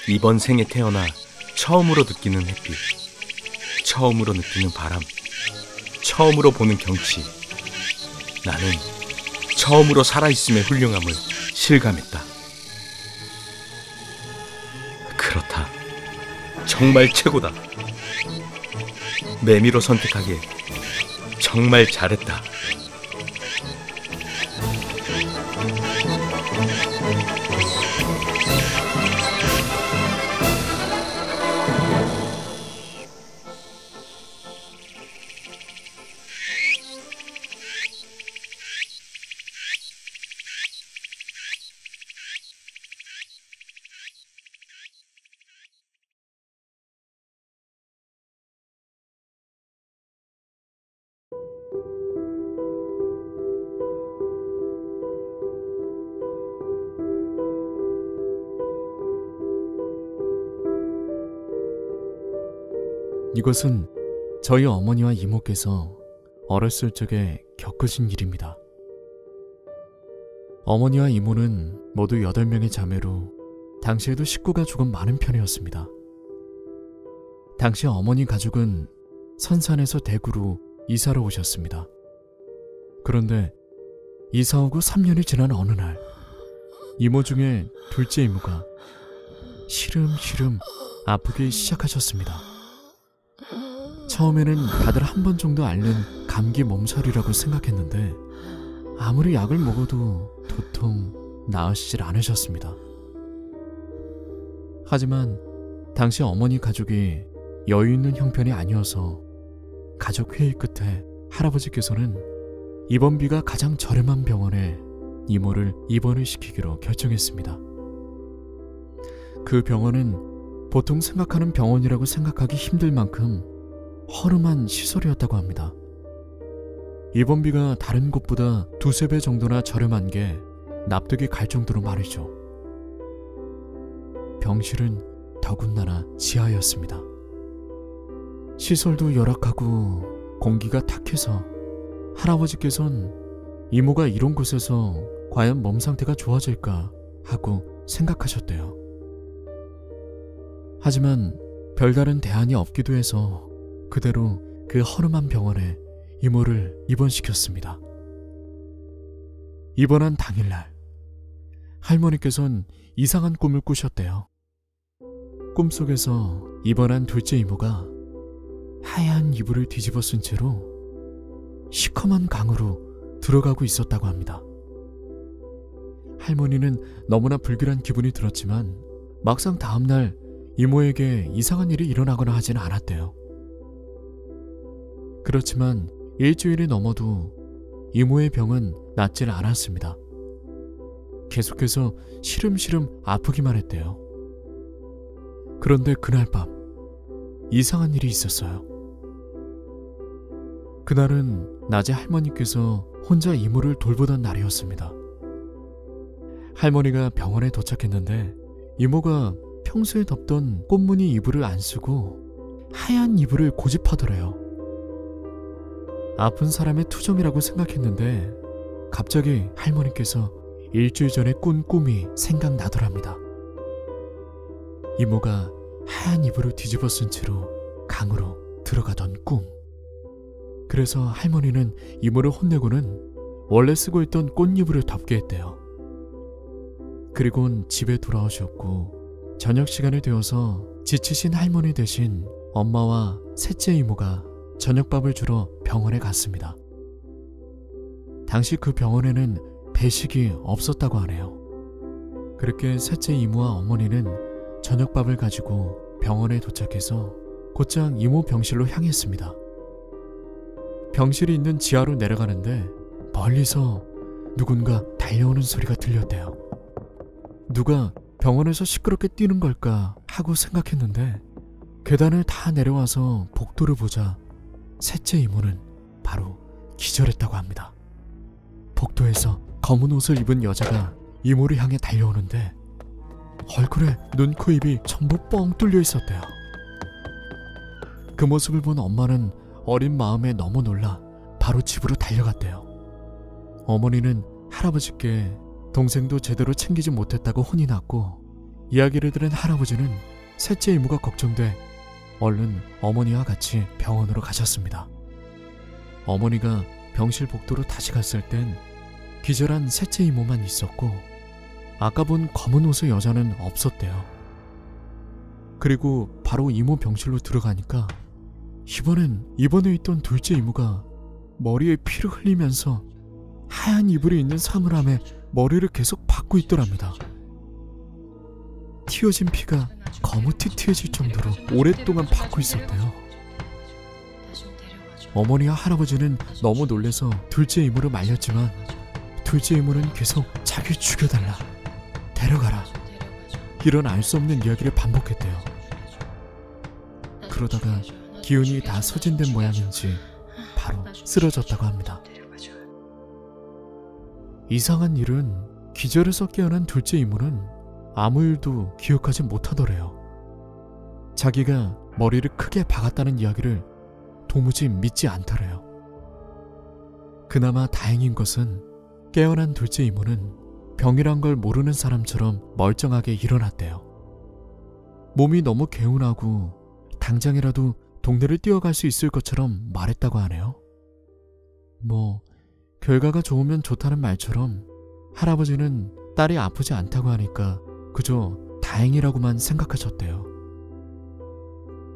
이번 생에 태어나 처음으로 느끼는 햇빛, 처음으로 느끼는 바람, 처음으로 보는 경치. 나는 처음으로 살아있음의 훌륭함을 실감했다. 그렇다. 정말 최고다. 매미로 선택하길 정말 잘했다. 이것은 저희 어머니와 이모께서 어렸을 적에 겪으신 일입니다. 어머니와 이모는 모두 8명의 자매로 당시에도 식구가 조금 많은 편이었습니다. 당시 어머니 가족은 선산에서 대구로 이사를 오셨습니다. 그런데 이사 오고 3년이 지난 어느 날, 이모 중에 둘째 이모가 시름시름 아프기 시작하셨습니다. 처음에는 다들 한 번 정도 앓는 감기 몸살이라고 생각했는데 아무리 약을 먹어도 도통 나으시질 않으셨습니다. 하지만 당시 어머니 가족이 여유 있는 형편이 아니어서 가족 회의 끝에 할아버지께서는 입원비가 가장 저렴한 병원에 이모를 입원을 시키기로 결정했습니다. 그 병원은 보통 생각하는 병원이라고 생각하기 힘들 만큼 허름한 시설이었다고 합니다. 입원비가 다른 곳보다 2~3배 정도나 저렴한 게 납득이 갈 정도로 말이죠. 병실은 더군다나 지하였습니다. 시설도 열악하고 공기가 탁해서 할아버지께서는 이모가 이런 곳에서 과연 몸 상태가 좋아질까 하고 생각하셨대요. 하지만 별다른 대안이 없기도 해서 그대로 그 허름한 병원에 이모를 입원시켰습니다. 입원한 당일날 할머니께서는 이상한 꿈을 꾸셨대요. 꿈속에서 입원한 둘째 이모가 하얀 이불을 뒤집어 쓴 채로 시커먼 강으로 들어가고 있었다고 합니다. 할머니는 너무나 불길한 기분이 들었지만 막상 다음날 이모에게 이상한 일이 일어나거나 하지는 않았대요. 그렇지만 일주일이 넘어도 이모의 병은 낫질 않았습니다. 계속해서 시름시름 아프기만 했대요. 그런데 그날 밤 이상한 일이 있었어요. 그날은 낮에 할머니께서 혼자 이모를 돌보던 날이었습니다. 할머니가 병원에 도착했는데 이모가 평소에 덮던 꽃무늬 이불을 안 쓰고 하얀 이불을 고집하더래요. 아픈 사람의 투정이라고 생각했는데 갑자기 할머니께서 일주일 전에 꾼 꿈이 생각나더랍니다. 이모가 하얀 이불을 뒤집어 쓴 채로 강으로 들어가던 꿈. 그래서 할머니는 이모를 혼내고는 원래 쓰고 있던 꽃이불을 덮게 했대요. 그리고는 집에 돌아오셨고 저녁 시간이 되어서 지치신 할머니 대신 엄마와 셋째 이모가 저녁밥을 주러 병원에 갔습니다. 당시 그 병원에는 배식이 없었다고 하네요. 그렇게 셋째 이모와 어머니는 저녁밥을 가지고 병원에 도착해서 곧장 이모 병실로 향했습니다. 병실이 있는 지하로 내려가는데 멀리서 누군가 달려오는 소리가 들렸대요. 누가 병원에서 시끄럽게 뛰는 걸까 하고 생각했는데 계단을 다 내려와서 복도를 보자 셋째 이모는 바로 기절했다고 합니다. 복도에서 검은 옷을 입은 여자가 이모를 향해 달려오는데 얼굴에 눈, 코, 입이 전부 뻥 뚫려 있었대요. 그 모습을 본 엄마는 어린 마음에 너무 놀라 바로 집으로 달려갔대요. 어머니는 할아버지께 동생도 제대로 챙기지 못했다고 혼이 났고 이야기를 들은 할아버지는 셋째 이모가 걱정돼 얼른 어머니와 같이 병원으로 가셨습니다. 어머니가 병실 복도로 다시 갔을 땐 기절한 셋째 이모만 있었고 아까 본 검은 옷의 여자는 없었대요. 그리고 바로 이모 병실로 들어가니까 이번엔 입원해 있던 둘째 이모가 머리에 피를 흘리면서 하얀 이불이 있는 사물함에 머리를 계속 박고 있더랍니다. 튀어진 피가 거무튀튀해질 정도로 오랫동안 박고 있었대요. 어머니와 할아버지는 너무 놀래서 둘째 이모를 말렸지만 둘째 이모는 계속 자기 죽여달라, 데려가라, 이런 알 수 없는 이야기를 반복했대요. 그러다가 기운이 다 소진된 모양인지 바로 쓰러졌다고 합니다. 이상한 일은 기절에서 깨어난 둘째 이모는 아무 일도 기억하지 못하더래요. 자기가 머리를 크게 박았다는 이야기를 도무지 믿지 않더래요. 그나마 다행인 것은 깨어난 둘째 이모는 병이란 걸 모르는 사람처럼 멀쩡하게 일어났대요. 몸이 너무 개운하고 당장이라도 동네를 뛰어갈 수 있을 것처럼 말했다고 하네요. 뭐 결과가 좋으면 좋다는 말처럼 할아버지는 딸이 아프지 않다고 하니까 그저 다행이라고만 생각하셨대요.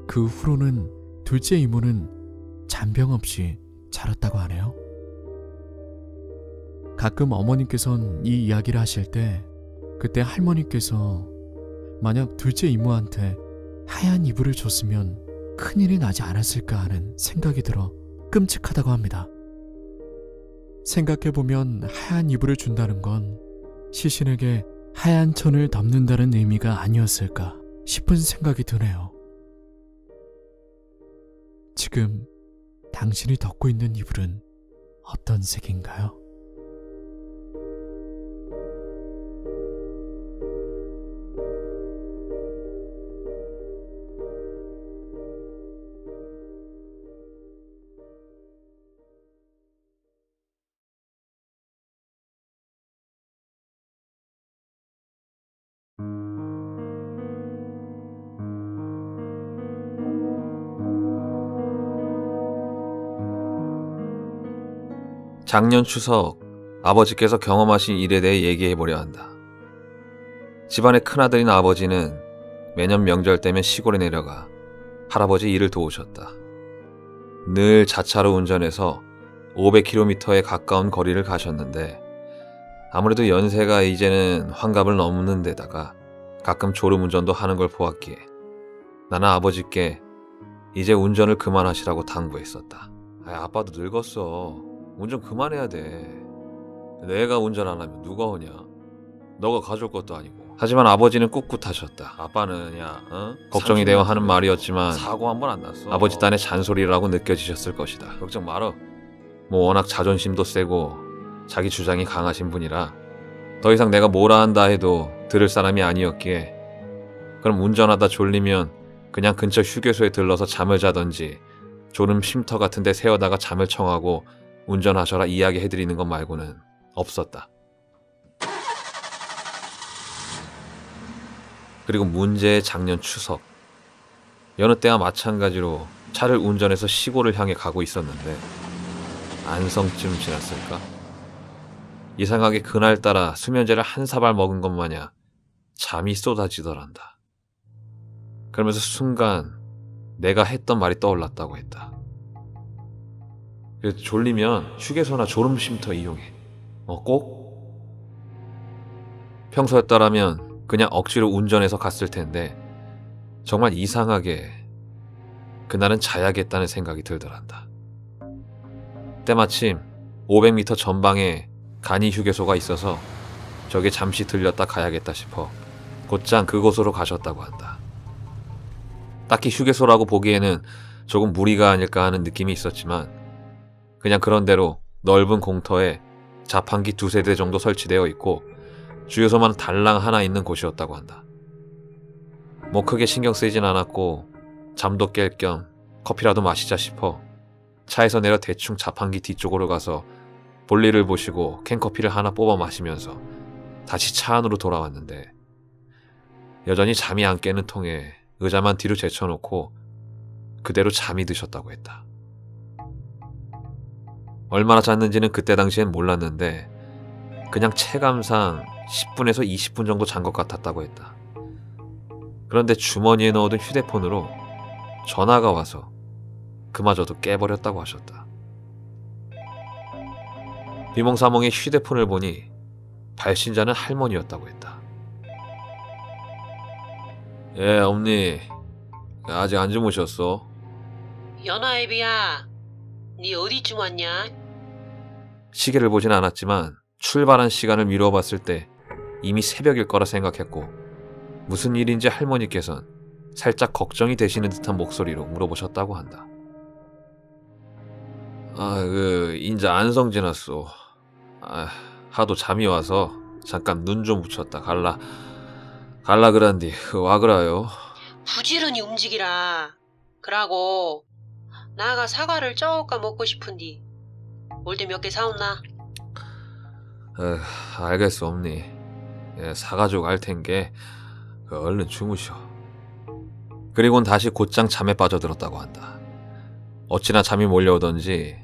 그 후로는 둘째 이모는 잔병 없이 자랐다고 하네요. 가끔 어머님께선 이 이야기를 하실 때 그때 할머니께서 만약 둘째 이모한테 하얀 이불을 줬으면 큰일이 나지 않았을까 하는 생각이 들어 끔찍하다고 합니다. 생각해보면 하얀 이불을 준다는 건 시신에게 하얀 천을 덮는다는 의미가 아니었을까 싶은 생각이 드네요. 지금 당신이 덮고 있는 이불은 어떤 색인가요? 작년 추석 아버지께서 경험하신 일에 대해 얘기해보려 한다. 집안의 큰아들인 아버지는 매년 명절 때면 시골에 내려가 할아버지 일을 도우셨다. 늘 자차로 운전해서 500km에 가까운 거리를 가셨는데 아무래도 연세가 이제는 환갑을 넘는 데다가 가끔 졸음운전도 하는 걸 보았기에 나는 아버지께 이제 운전을 그만하시라고 당부했었다. 아빠도 늙었어. 운전 그만해야 돼. 내가 운전 안 하면 누가 오냐? 너가 가져올 것도 아니고. 하지만 아버지는 꿋꿋하셨다. 아빠는 걱정이 되어 하는 말이었지만 사고 한 번 안 났어. 아버지 딴의 잔소리라고 느껴지셨을 것이다. 걱정 말어. 워낙 자존심도 세고 자기 주장이 강하신 분이라 더 이상 내가 뭐라 한다 해도 들을 사람이 아니었기에 그럼 운전하다 졸리면 그냥 근처 휴게소에 들러서 잠을 자던지 졸음 쉼터 같은 데 세워다가 잠을 청하고 운전하셔라 이야기해드리는 것 말고는 없었다. 그리고 문제의 작년 추석, 여느 때와 마찬가지로 차를 운전해서 시골을 향해 가고 있었는데 안성쯤 지났을까? 이상하게 그날따라 수면제를 한 사발 먹은 것 마냥 잠이 쏟아지더란다. 그러면서 순간 내가 했던 말이 떠올랐다고 했다. 그래서 졸리면 휴게소나 졸음쉼터 이용해. 꼭? 평소였더라면 그냥 억지로 운전해서 갔을 텐데 정말 이상하게 그날은 자야겠다는 생각이 들더란다. 때마침 500m 전방에 간이 휴게소가 있어서 저게 잠시 들렸다 가야겠다 싶어 곧장 그곳으로 가셨다고 한다. 딱히 휴게소라고 보기에는 조금 무리가 아닐까 하는 느낌이 있었지만 그냥 그런 대로 넓은 공터에 자판기 2-3대 정도 설치되어 있고 주유소만 달랑 하나 있는 곳이었다고 한다. 크게 신경 쓰이진 않았고 잠도 깰 겸 커피라도 마시자 싶어 차에서 내려 대충 자판기 뒤쪽으로 가서 볼일을 보시고 캔커피를 하나 뽑아 마시면서 다시 차 안으로 돌아왔는데 여전히 잠이 안 깨는 통에 의자만 뒤로 제쳐놓고 그대로 잠이 드셨다고 했다. 얼마나 잤는지는 그때 당시엔 몰랐는데 그냥 체감상 10분에서 20분 정도 잔 것 같았다고 했다. 그런데 주머니에 넣어둔 휴대폰으로 전화가 와서 그마저도 깨버렸다고 하셨다. 비몽사몽의 휴대폰을 보니 발신자는 할머니였다고 했다. 예, 엄니. 아직 안 주무셨어? 연아애비야, 네 어디쯤 왔냐? 시계를 보진 않았지만 출발한 시간을 미루어 봤을 때 이미 새벽일 거라 생각했고 무슨 일인지 할머니께선 살짝 걱정이 되시는 듯한 목소리로 물어보셨다고 한다. 인제 안성 지났소. 하도 잠이 와서 잠깐 눈 좀 붙였다 갈라 그란디 와 그라요. 부지런히 움직이라. 그러고 나가 사과를 쪼까 먹고 싶은디 올 때 몇 개 사온나? 알겠어 엄니. 예, 사가지고 갈 텐게 얼른 주무셔. 그리고는 다시 곧장 잠에 빠져들었다고 한다. 어찌나 잠이 몰려오던지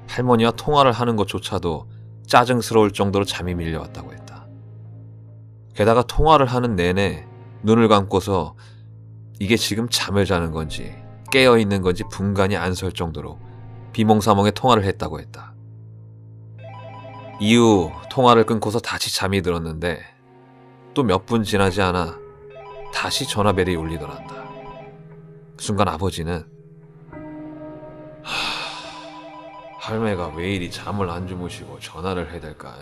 할머니와 통화를 하는 것조차도 짜증스러울 정도로 잠이 밀려왔다고 했다. 게다가 통화를 하는 내내 눈을 감고서 이게 지금 잠을 자는 건지 깨어있는 건지 분간이 안 설 정도로 비몽사몽의 통화를 했다고 했다. 이후 통화를 끊고서 다시 잠이 들었는데 또 몇 분 지나지 않아 다시 전화벨이 울리더란다. 순간 아버지는 할매가 왜 이리 잠을 안 주무시고 전화를 해야 될까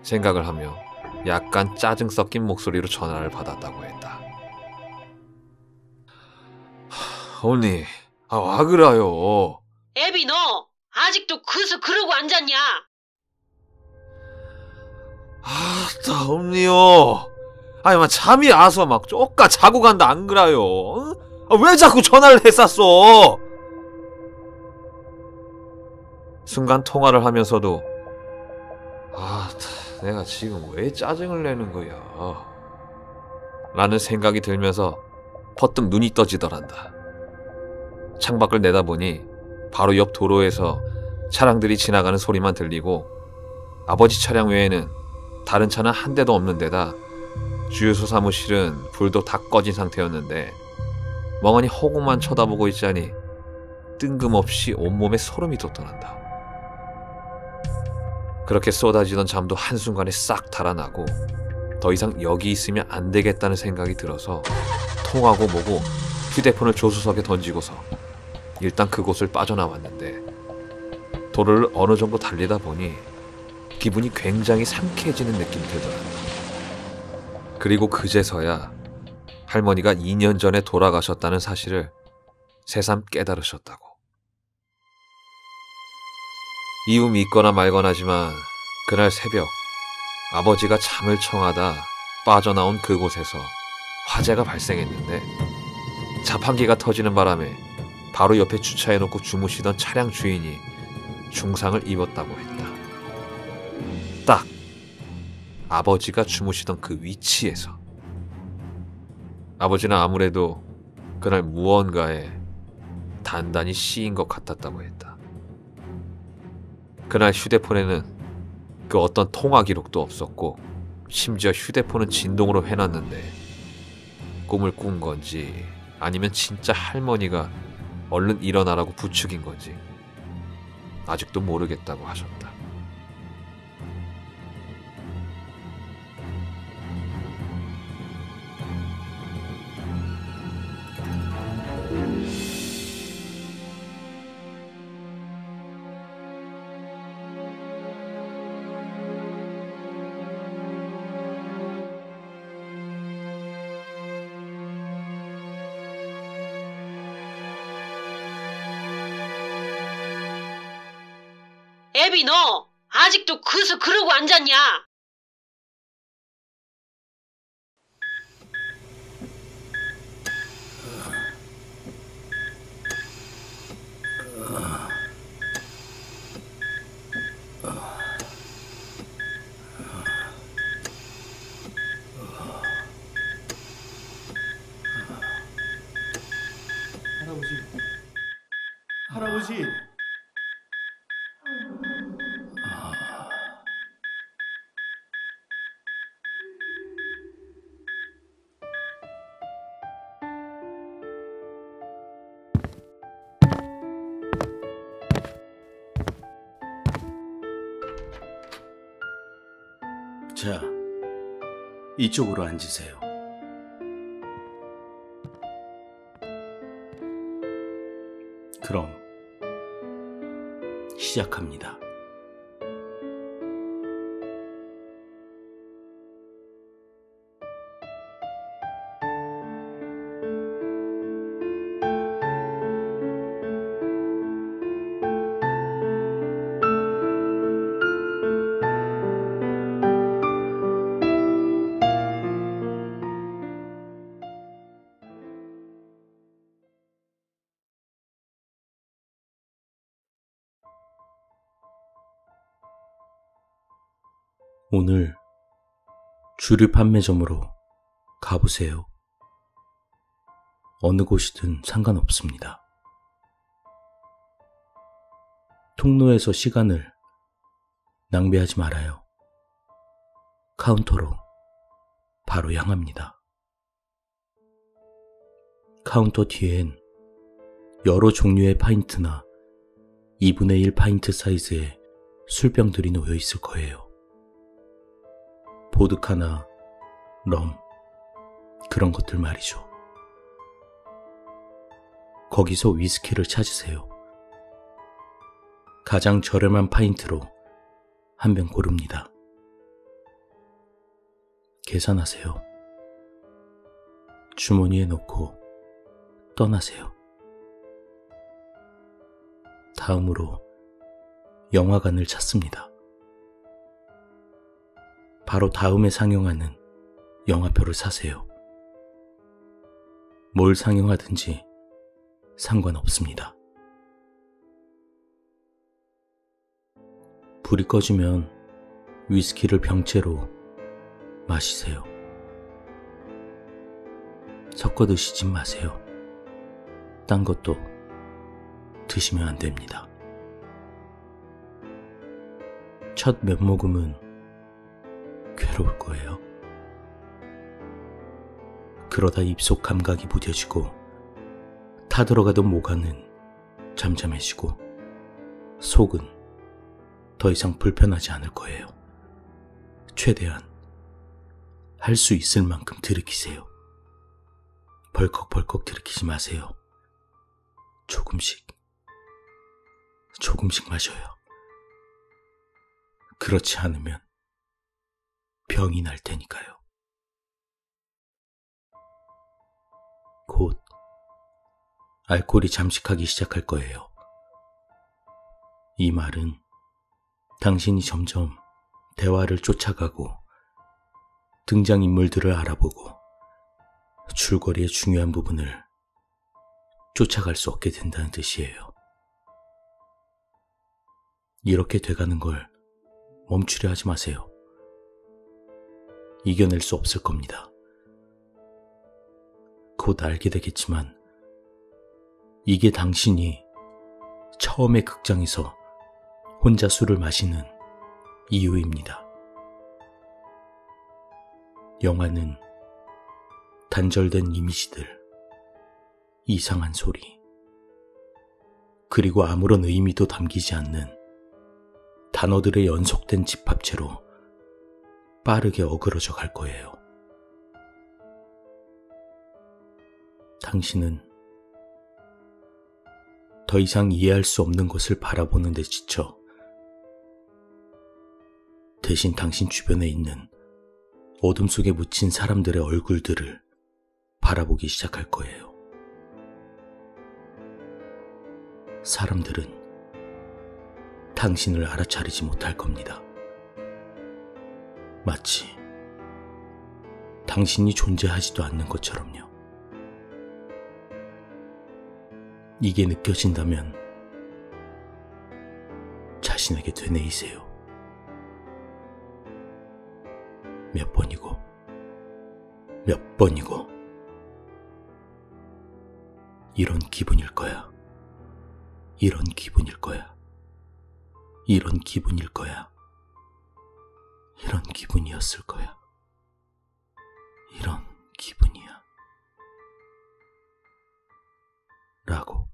생각을 하며 약간 짜증 섞인 목소리로 전화를 받았다고 했다. 언니, 와 그라요. 애비 너 아직도 그서 그러고 앉았냐? 아따 언니요. 잠이 와서 막 쪼까 자고 간다 안 그라요. 왜 자꾸 전화를 했었어? 순간 통화를 하면서도 내가 지금 왜 짜증을 내는 거야? 라는 생각이 들면서 퍼뜩 눈이 떠지더란다. 창밖을 내다보니 바로 옆 도로에서 차량들이 지나가는 소리만 들리고 아버지 차량 외에는 다른 차는 한 대도 없는 데다 주유소 사무실은 불도 다 꺼진 상태였는데 멍하니 허공만 쳐다보고 있자니 뜬금없이 온몸에 소름이 돋더란다. 그렇게 쏟아지던 잠도 한순간에 싹 달아나고 더 이상 여기 있으면 안 되겠다는 생각이 들어서 통하고 뭐고 휴대폰을 조수석에 던지고서 일단 그곳을 빠져나왔는데 도로를 어느 정도 달리다 보니 기분이 굉장히 상쾌해지는 느낌이 들더란다. 그리고 그제서야 할머니가 2년 전에 돌아가셨다는 사실을 새삼 깨달으셨다고. 이후 믿거나 말거나지만 그날 새벽 아버지가 잠을 청하다 빠져나온 그곳에서 화재가 발생했는데 자판기가 터지는 바람에 바로 옆에 주차해놓고 주무시던 차량 주인이 중상을 입었다고 했다. 딱 아버지가 주무시던 그 위치에서. 아버지는 아무래도 그날 무언가에 단단히 씌인 것 같았다고 했다. 그날 휴대폰에는 그 어떤 통화 기록도 없었고 심지어 휴대폰은 진동으로 해놨는데 꿈을 꾼 건지 아니면 진짜 할머니가 얼른 일어나라고 부추긴 건지 아직도 모르겠다고 하셨다. 애비 너 아직도 그서 그러고 앉았냐? 할아버지. 자, 이쪽으로 앉으세요. 그럼 시작합니다. 오늘 주류 판매점으로 가보세요. 어느 곳이든 상관없습니다. 통로에서 시간을 낭비하지 말아요. 카운터로 바로 향합니다. 카운터 뒤엔 여러 종류의 파인트나 2분의 1 파인트 사이즈의 술병들이 놓여 있을 거예요. 보드카나 럼, 그런 것들 말이죠. 거기서 위스키를 찾으세요. 가장 저렴한 파인트로 한 병 고릅니다. 계산하세요. 주머니에 넣고 떠나세요. 다음으로 영화관을 찾습니다. 바로 다음에 상영하는 영화표를 사세요. 뭘 상영하든지 상관없습니다. 불이 꺼지면 위스키를 병째로 마시세요. 섞어 드시지 마세요. 딴 것도 드시면 안 됩니다. 첫 몇 모금은 괴로울 거예요. 그러다 입속 감각이 무뎌지고 타들어가던 모가는 잠잠해지고 속은 더 이상 불편하지 않을 거예요. 최대한 할 수 있을 만큼 들이키세요. 벌컥벌컥 들이키지 마세요. 조금씩 마셔요. 그렇지 않으면 병이 날 테니까요. 곧 알코올이 잠식하기 시작할 거예요. 이 말은 당신이 점점 대화를 쫓아가고 등장인물들을 알아보고 줄거리의 중요한 부분을 쫓아갈 수 없게 된다는 뜻이에요. 이렇게 돼가는 걸 멈추려 하지 마세요. 이겨낼 수 없을 겁니다. 곧 알게 되겠지만 이게 당신이 처음에 극장에서 혼자 술을 마시는 이유입니다. 영화는 단절된 이미지들, 이상한 소리, 그리고 아무런 의미도 담기지 않는 단어들의 연속된 집합체로 빠르게 어그러져 갈 거예요. 당신은 더 이상 이해할 수 없는 것을 바라보는 데 지쳐 대신 당신 주변에 있는 어둠 속에 묻힌 사람들의 얼굴들을 바라보기 시작할 거예요. 사람들은 당신을 알아차리지 못할 겁니다. 마치 당신이 존재하지도 않는 것처럼요. 이게 느껴진다면 자신에게 되뇌이세요. 몇 번이고 몇 번이고 이런 기분일 거야. 이런 기분일 거야. 이런 기분일 거야. 이런 기분이었을 거야. 이런 기분이야. 라고.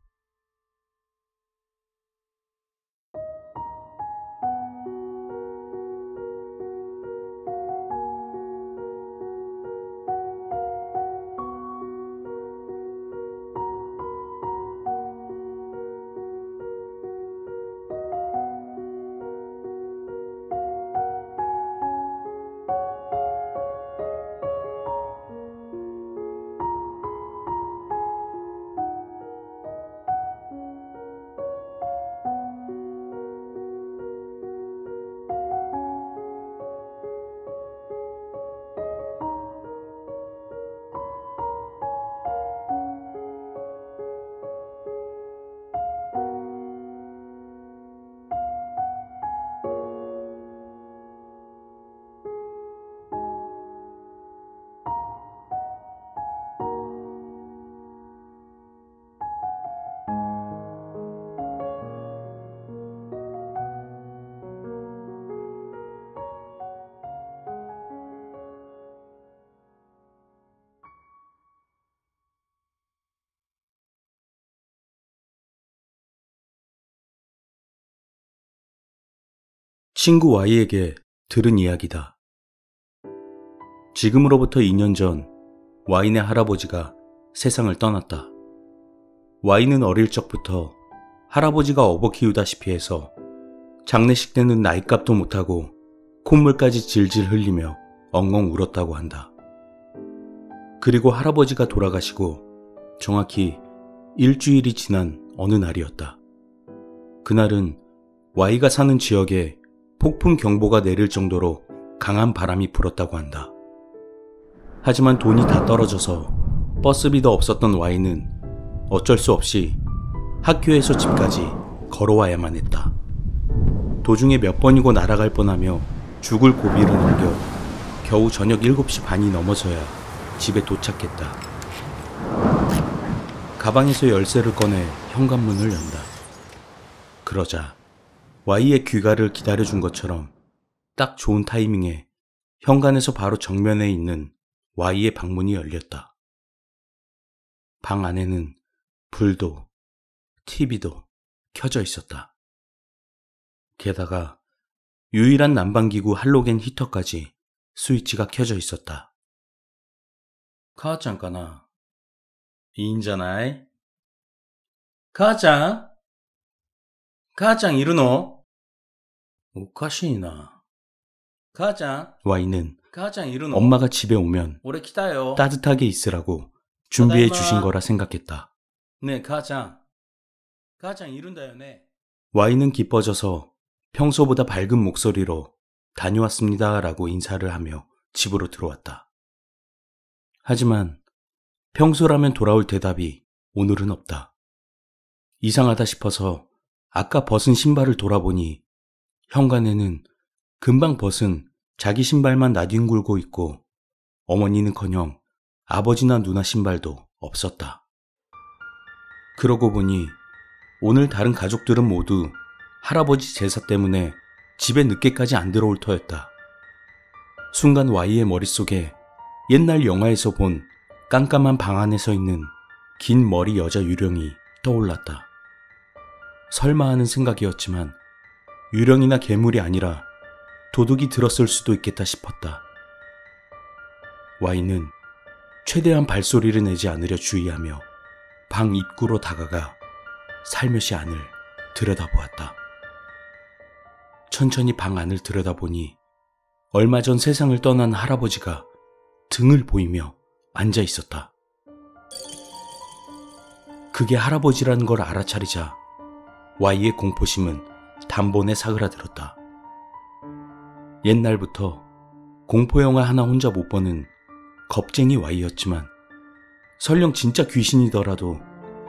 친구 Y에게 들은 이야기다. 지금으로부터 2년 전 Y네 할아버지가 세상을 떠났다. Y는 어릴 적부터 할아버지가 업어 키우다시피 해서 장례식 때는 나이값도 못하고 콧물까지 질질 흘리며 엉엉 울었다고 한다. 그리고 할아버지가 돌아가시고 정확히 일주일이 지난 어느 날이었다. 그날은 Y가 사는 지역에 폭풍 경보가 내릴 정도로 강한 바람이 불었다고 한다. 하지만 돈이 다 떨어져서 버스비도 없었던 Y는 어쩔 수 없이 학교에서 집까지 걸어와야만 했다. 도중에 몇 번이고 날아갈 뻔하며 죽을 고비를 넘겨 겨우 저녁 7시 반이 넘어서야 집에 도착했다. 가방에서 열쇠를 꺼내 현관문을 연다. 그러자 Y의 귀가를 기다려준 것처럼 딱 좋은 타이밍에 현관에서 바로 정면에 있는 Y의 방문이 열렸다. 방 안에는 불도 TV도 켜져 있었다. 게다가 유일한 난방기구 할로겐 히터까지 스위치가 켜져 있었다. 母ちゃんかな?いいんじゃない?母ちゃん?母ちゃんいるの?おかしいな。母ちゃん? Y는 엄마가 집에 오면 따뜻하게 있으라고 준비해 주신 거라 생각했다. 네, 母ちゃん. 母ちゃんいるんだよね. Y는 기뻐져서 평소보다 밝은 목소리로 다녀왔습니다 라고 인사를 하며 집으로 들어왔다. 하지만 평소라면 돌아올 대답이 오늘은 없다. 이상하다 싶어서 아까 벗은 신발을 돌아보니 현관에는 금방 벗은 자기 신발만 나뒹굴고 있고 어머니는커녕 아버지나 누나 신발도 없었다. 그러고 보니 오늘 다른 가족들은 모두 할아버지 제사 때문에 집에 늦게까지 안 들어올 터였다. 순간 Y의 머릿속에 옛날 영화에서 본 깜깜한 방 안에 서 있는 긴 머리 여자 유령이 떠올랐다. 설마 하는 생각이었지만 유령이나 괴물이 아니라 도둑이 들었을 수도 있겠다 싶었다. Y는 최대한 발소리를 내지 않으려 주의하며 방 입구로 다가가 살며시 안을 들여다보았다. 천천히 방 안을 들여다보니 얼마 전 세상을 떠난 할아버지가 등을 보이며 앉아 있었다. 그게 할아버지라는 걸 알아차리자 Y의 공포심은 단번에 사그라들었다. 옛날부터 공포영화 하나 혼자 못 보는 겁쟁이 Y였지만 설령 진짜 귀신이더라도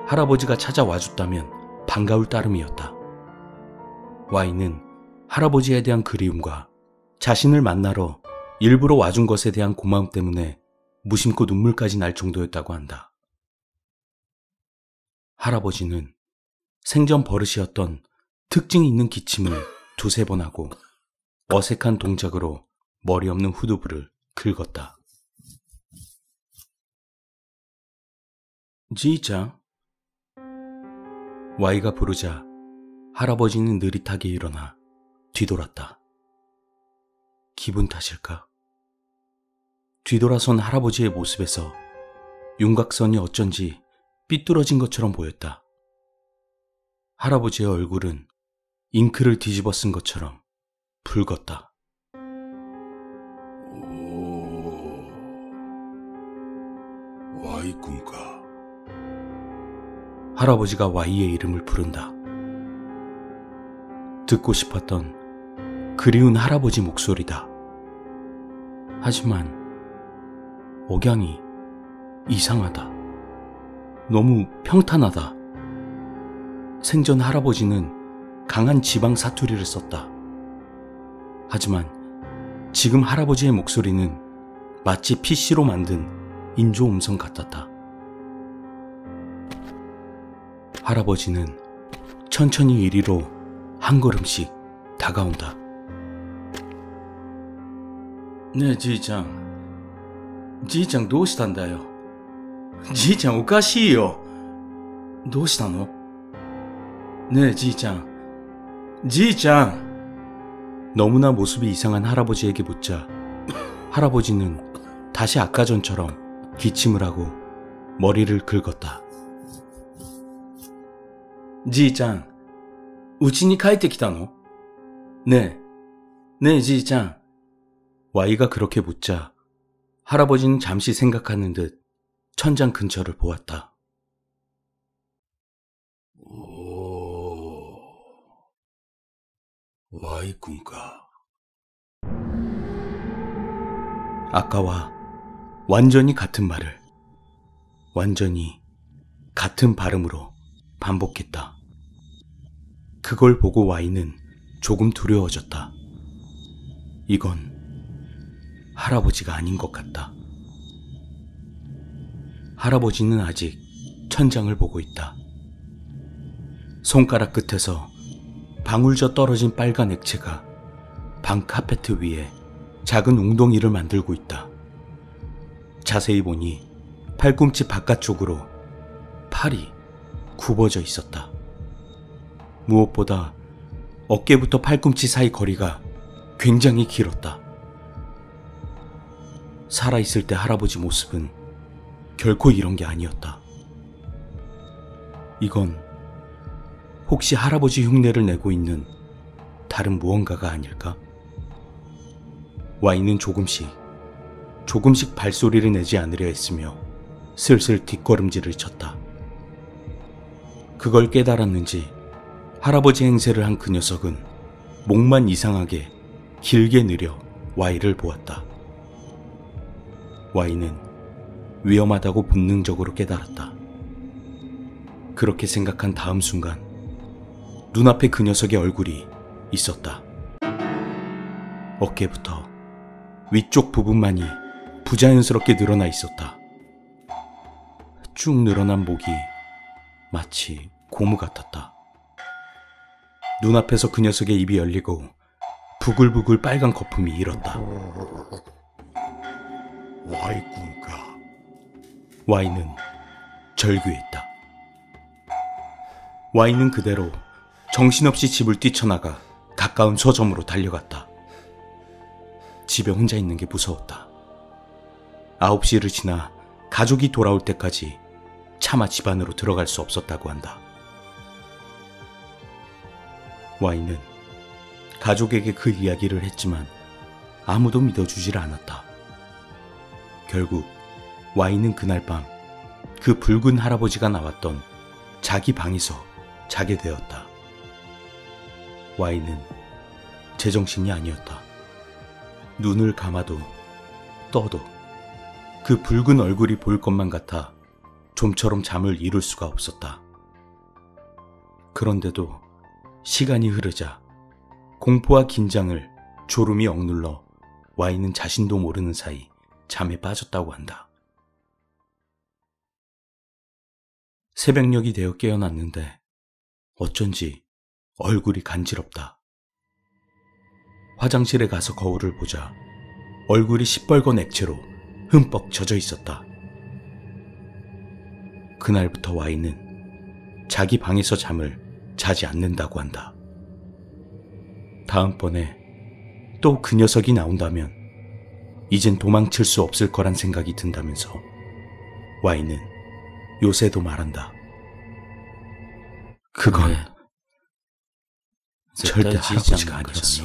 할아버지가 찾아와 줬다면 반가울 따름이었다. Y는 할아버지에 대한 그리움과 자신을 만나러 일부러 와준 것에 대한 고마움 때문에 무심코 눈물까지 날 정도였다고 한다. 할아버지는 생전 버릇이었던 특징이 있는 기침을 두세 번 하고 어색한 동작으로 머리 없는 후두부를 긁었다. 지이짱? Y가 부르자 할아버지는 느릿하게 일어나 뒤돌았다. 기분 탓일까? 뒤돌아선 할아버지의 모습에서 윤곽선이 어쩐지 삐뚤어진 것처럼 보였다. 할아버지의 얼굴은 잉크를 뒤집어 쓴 것처럼 붉었다. Y군가. 할아버지가 Y의 이름을 부른다. 듣고 싶었던 그리운 할아버지 목소리다. 하지만 억양이 이상하다. 너무 평탄하다. 생전 할아버지는 강한 지방 사투리를 썼다. 하지만 지금 할아버지의 목소리는 마치 PC로 만든 인조 음성 같았다. 할아버지는 천천히 이리로 한 걸음씩 다가온다. 네, 지이짱. 지이짱, どうしたんだよ? 지이짱, おかしいよ. どうしたの? 네, 지이짱. 지이짱. 너무나 모습이 이상한 할아버지에게 묻자 할아버지는 다시 아까 전처럼 기침을 하고 머리를 긁었다. 지이짱, 우치니 帰ってきたの? 네, 지이짱. Y가 그렇게 묻자 할아버지는 잠시 생각하는 듯 천장 근처를 보았다. 오, Y군가. 아까와 완전히 같은 말을 완전히 같은 발음으로 반복했다. 그걸 보고 Y는 조금 두려워졌다. 이건 할아버지가 아닌 것 같다. 할아버지는 아직 천장을 보고 있다. 손가락 끝에서 방울져 떨어진 빨간 액체가 방 카페트 위에 작은 웅덩이를 만들고 있다. 자세히 보니 팔꿈치 바깥쪽으로 팔이 굽어져 있었다. 무엇보다 어깨부터 팔꿈치 사이 거리가 굉장히 길었다. 살아있을 때 할아버지 모습은 결코 이런 게 아니었다. 이건 혹시 할아버지 흉내를 내고 있는 다른 무언가가 아닐까? Y는 조금씩 발소리를 내지 않으려 했으며 슬슬 뒷걸음질을 쳤다. 그걸 깨달았는지 할아버지 행세를 한 그 녀석은 목만 이상하게 길게 늘여 Y를 보았다. Y는 위험하다고 본능적으로 깨달았다. 그렇게 생각한 다음 순간 눈앞에 그 녀석의 얼굴이 있었다. 어깨부터 위쪽 부분만이 부자연스럽게 늘어나 있었다. 쭉 늘어난 목이 마치 고무 같았다. 눈앞에서 그 녀석의 입이 열리고 부글부글 빨간 거품이 일었다. Y군가. Y는 절규했다. Y는 그대로 정신없이 집을 뛰쳐나가 가까운 서점으로 달려갔다. 집에 혼자 있는 게 무서웠다. 9시를 지나 가족이 돌아올 때까지 차마 집 안으로 들어갈 수 없었다고 한다. Y는 가족에게 그 이야기를 했지만 아무도 믿어주질 않았다. 결국 Y는 그날 밤 그 붉은 할아버지가 나왔던 자기 방에서 자게 되었다. Y는 제정신이 아니었다. 눈을 감아도 떠도 그 붉은 얼굴이 보일 것만 같아 좀처럼 잠을 이룰 수가 없었다. 그런데도 시간이 흐르자 공포와 긴장을 졸음이 억눌러 Y는 자신도 모르는 사이 잠에 빠졌다고 한다. 새벽녘이 되어 깨어났는데 어쩐지 얼굴이 간지럽다. 화장실에 가서 거울을 보자 얼굴이 시뻘건 액체로 흠뻑 젖어 있었다. 그날부터 Y는 자기 방에서 잠을 자지 않는다고 한다. 다음번에 또 그 녀석이 나온다면 이젠 도망칠 수 없을 거란 생각이 든다면서 Y는 요새도 말한다. 그건 절대 할아버지가 아니었어.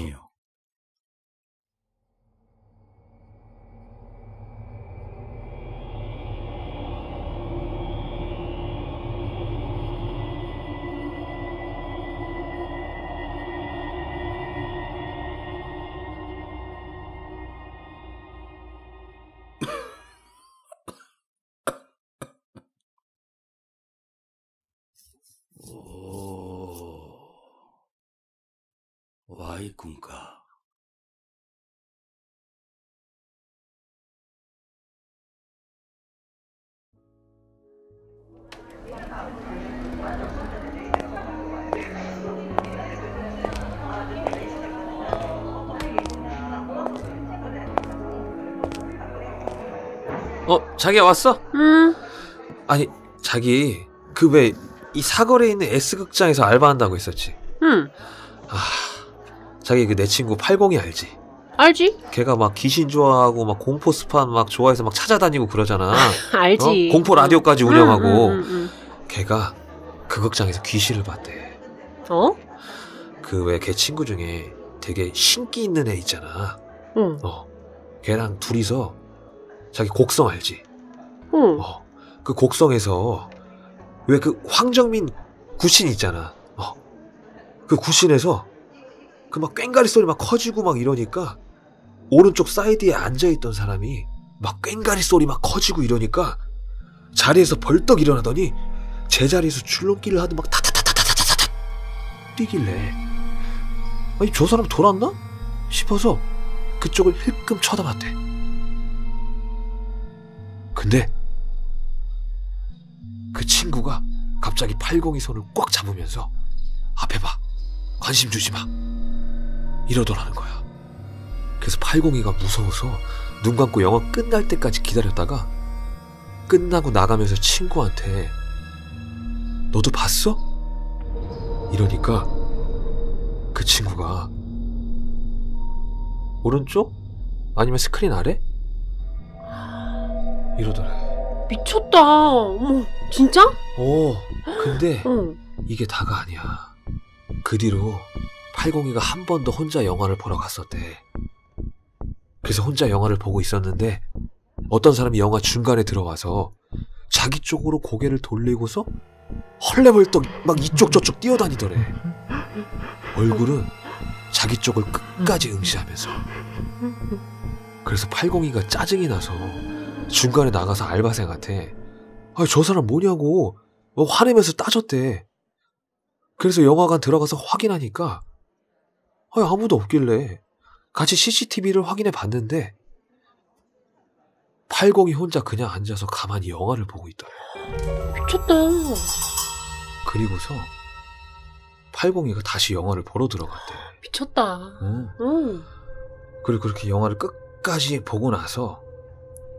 Y군가. 자기야 왔어? 응. 아니 자기 그 왜 이 사거리에 있는 S극장에서 알바한다고 했었지? 응. 자기 그 내 친구 80이 알지? 알지? 걔가 막 귀신 좋아하고 막 공포 스팟 막 좋아해서 막 찾아다니고 그러잖아. 알지. 공포 라디오까지 운영하고. 응. 걔가 그 극장에서 귀신을 봤대. 어? 그 왜 걔 친구 중에 되게 신기 있는 애 있잖아. 응. 걔랑 둘이서 자기 곡성 알지? 응. 그 곡성에서 왜 그 황정민 구신 있잖아. 그 구신에서 그 막 꽹가리 소리 막 커지고 막 이러니까 오른쪽 사이드에 앉아있던 사람이 막 꽹가리 소리 막 커지고 이러니까 자리에서 벌떡 일어나더니 제자리에서 줄넘기를 하듯 막 타타타타타타타 뛰길래 아니 저 사람 돌았나? 싶어서 그쪽을 힐끔 쳐다봤대. 근데 그 친구가 갑자기 802 손을 꽉 잡으면서 앞에 봐, 관심 주지 마 이러더라는 거야. 그래서 802가 무서워서 눈 감고 영화 끝날 때까지 기다렸다가 끝나고 나가면서 친구한테 너도 봤어? 이러니까 그 친구가 오른쪽? 아니면 스크린 아래? 이러더래. 미쳤다. 어머, 진짜? 근데 응. 이게 다가 아니야. 그 뒤로 802가 한 번 더 혼자 영화를 보러 갔었대. 그래서 혼자 영화를 보고 있었는데 어떤 사람이 영화 중간에 들어와서 자기 쪽으로 고개를 돌리고서 헐레벌떡 막 이쪽 저쪽 뛰어다니더래. 얼굴은 자기 쪽을 끝까지 응시하면서. 그래서 802가 짜증이 나서 중간에 나가서 알바생한테 저 사람 뭐냐고 화내면서 따졌대. 그래서 영화관 들어가서 확인하니까 아무도 없길래 같이 CCTV를 확인해 봤는데 802 혼자 그냥 앉아서 가만히 영화를 보고 있더래. 미쳤다. 그리고서 802가 다시 영화를 보러 들어갔대. 미쳤다. 응. 응. 그리고 그렇게 영화를 끝까지 보고 나서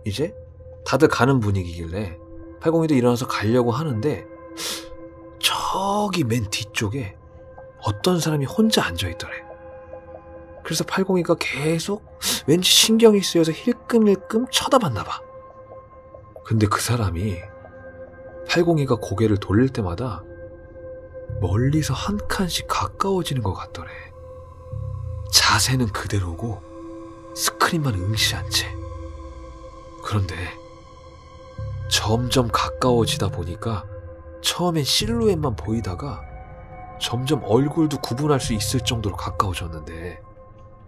이제 다들 가는 분위기길래 802도 일어나서 가려고 하는데 저기 맨 뒤쪽에 어떤 사람이 혼자 앉아있더래. 그래서 802가 계속 왠지 신경이 쓰여서 힐끔힐끔 쳐다봤나봐. 근데 그 사람이 802가 고개를 돌릴 때마다 멀리서 한 칸씩 가까워지는 것 같더래. 자세는 그대로고 스크린만 응시한 채. 그런데 점점 가까워지다 보니까 처음엔 실루엣만 보이다가 점점 얼굴도 구분할 수 있을 정도로 가까워졌는데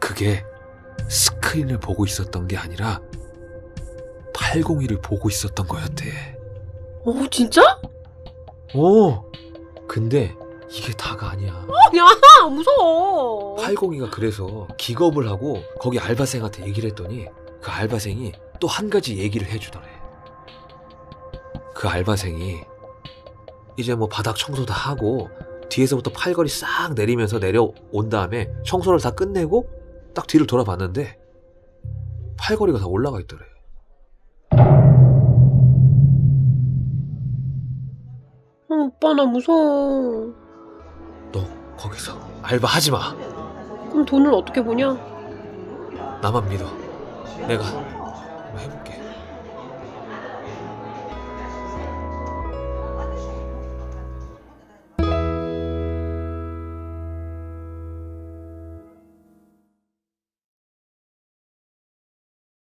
그게 스크린을 보고 있었던 게 아니라 802를 보고 있었던 거였대. 진짜? 근데 이게 다가 아니야. 야, 무서워. 802가 그래서 기겁을 하고 거기 알바생한테 얘기를 했더니 그 알바생이 또 한 가지 얘기를 해주더래. 그 알바생이 이제 뭐 바닥 청소 다 하고 뒤에서부터 팔걸이 싹 내리면서 내려온 다음에 청소를 다 끝내고 딱 뒤를 돌아봤는데 팔걸이가 다 올라가 있더래. 오빠 나 무서워. 너 거기서 알바 하지 마. 그럼 돈을 어떻게 보냐? 나만 믿어. 내가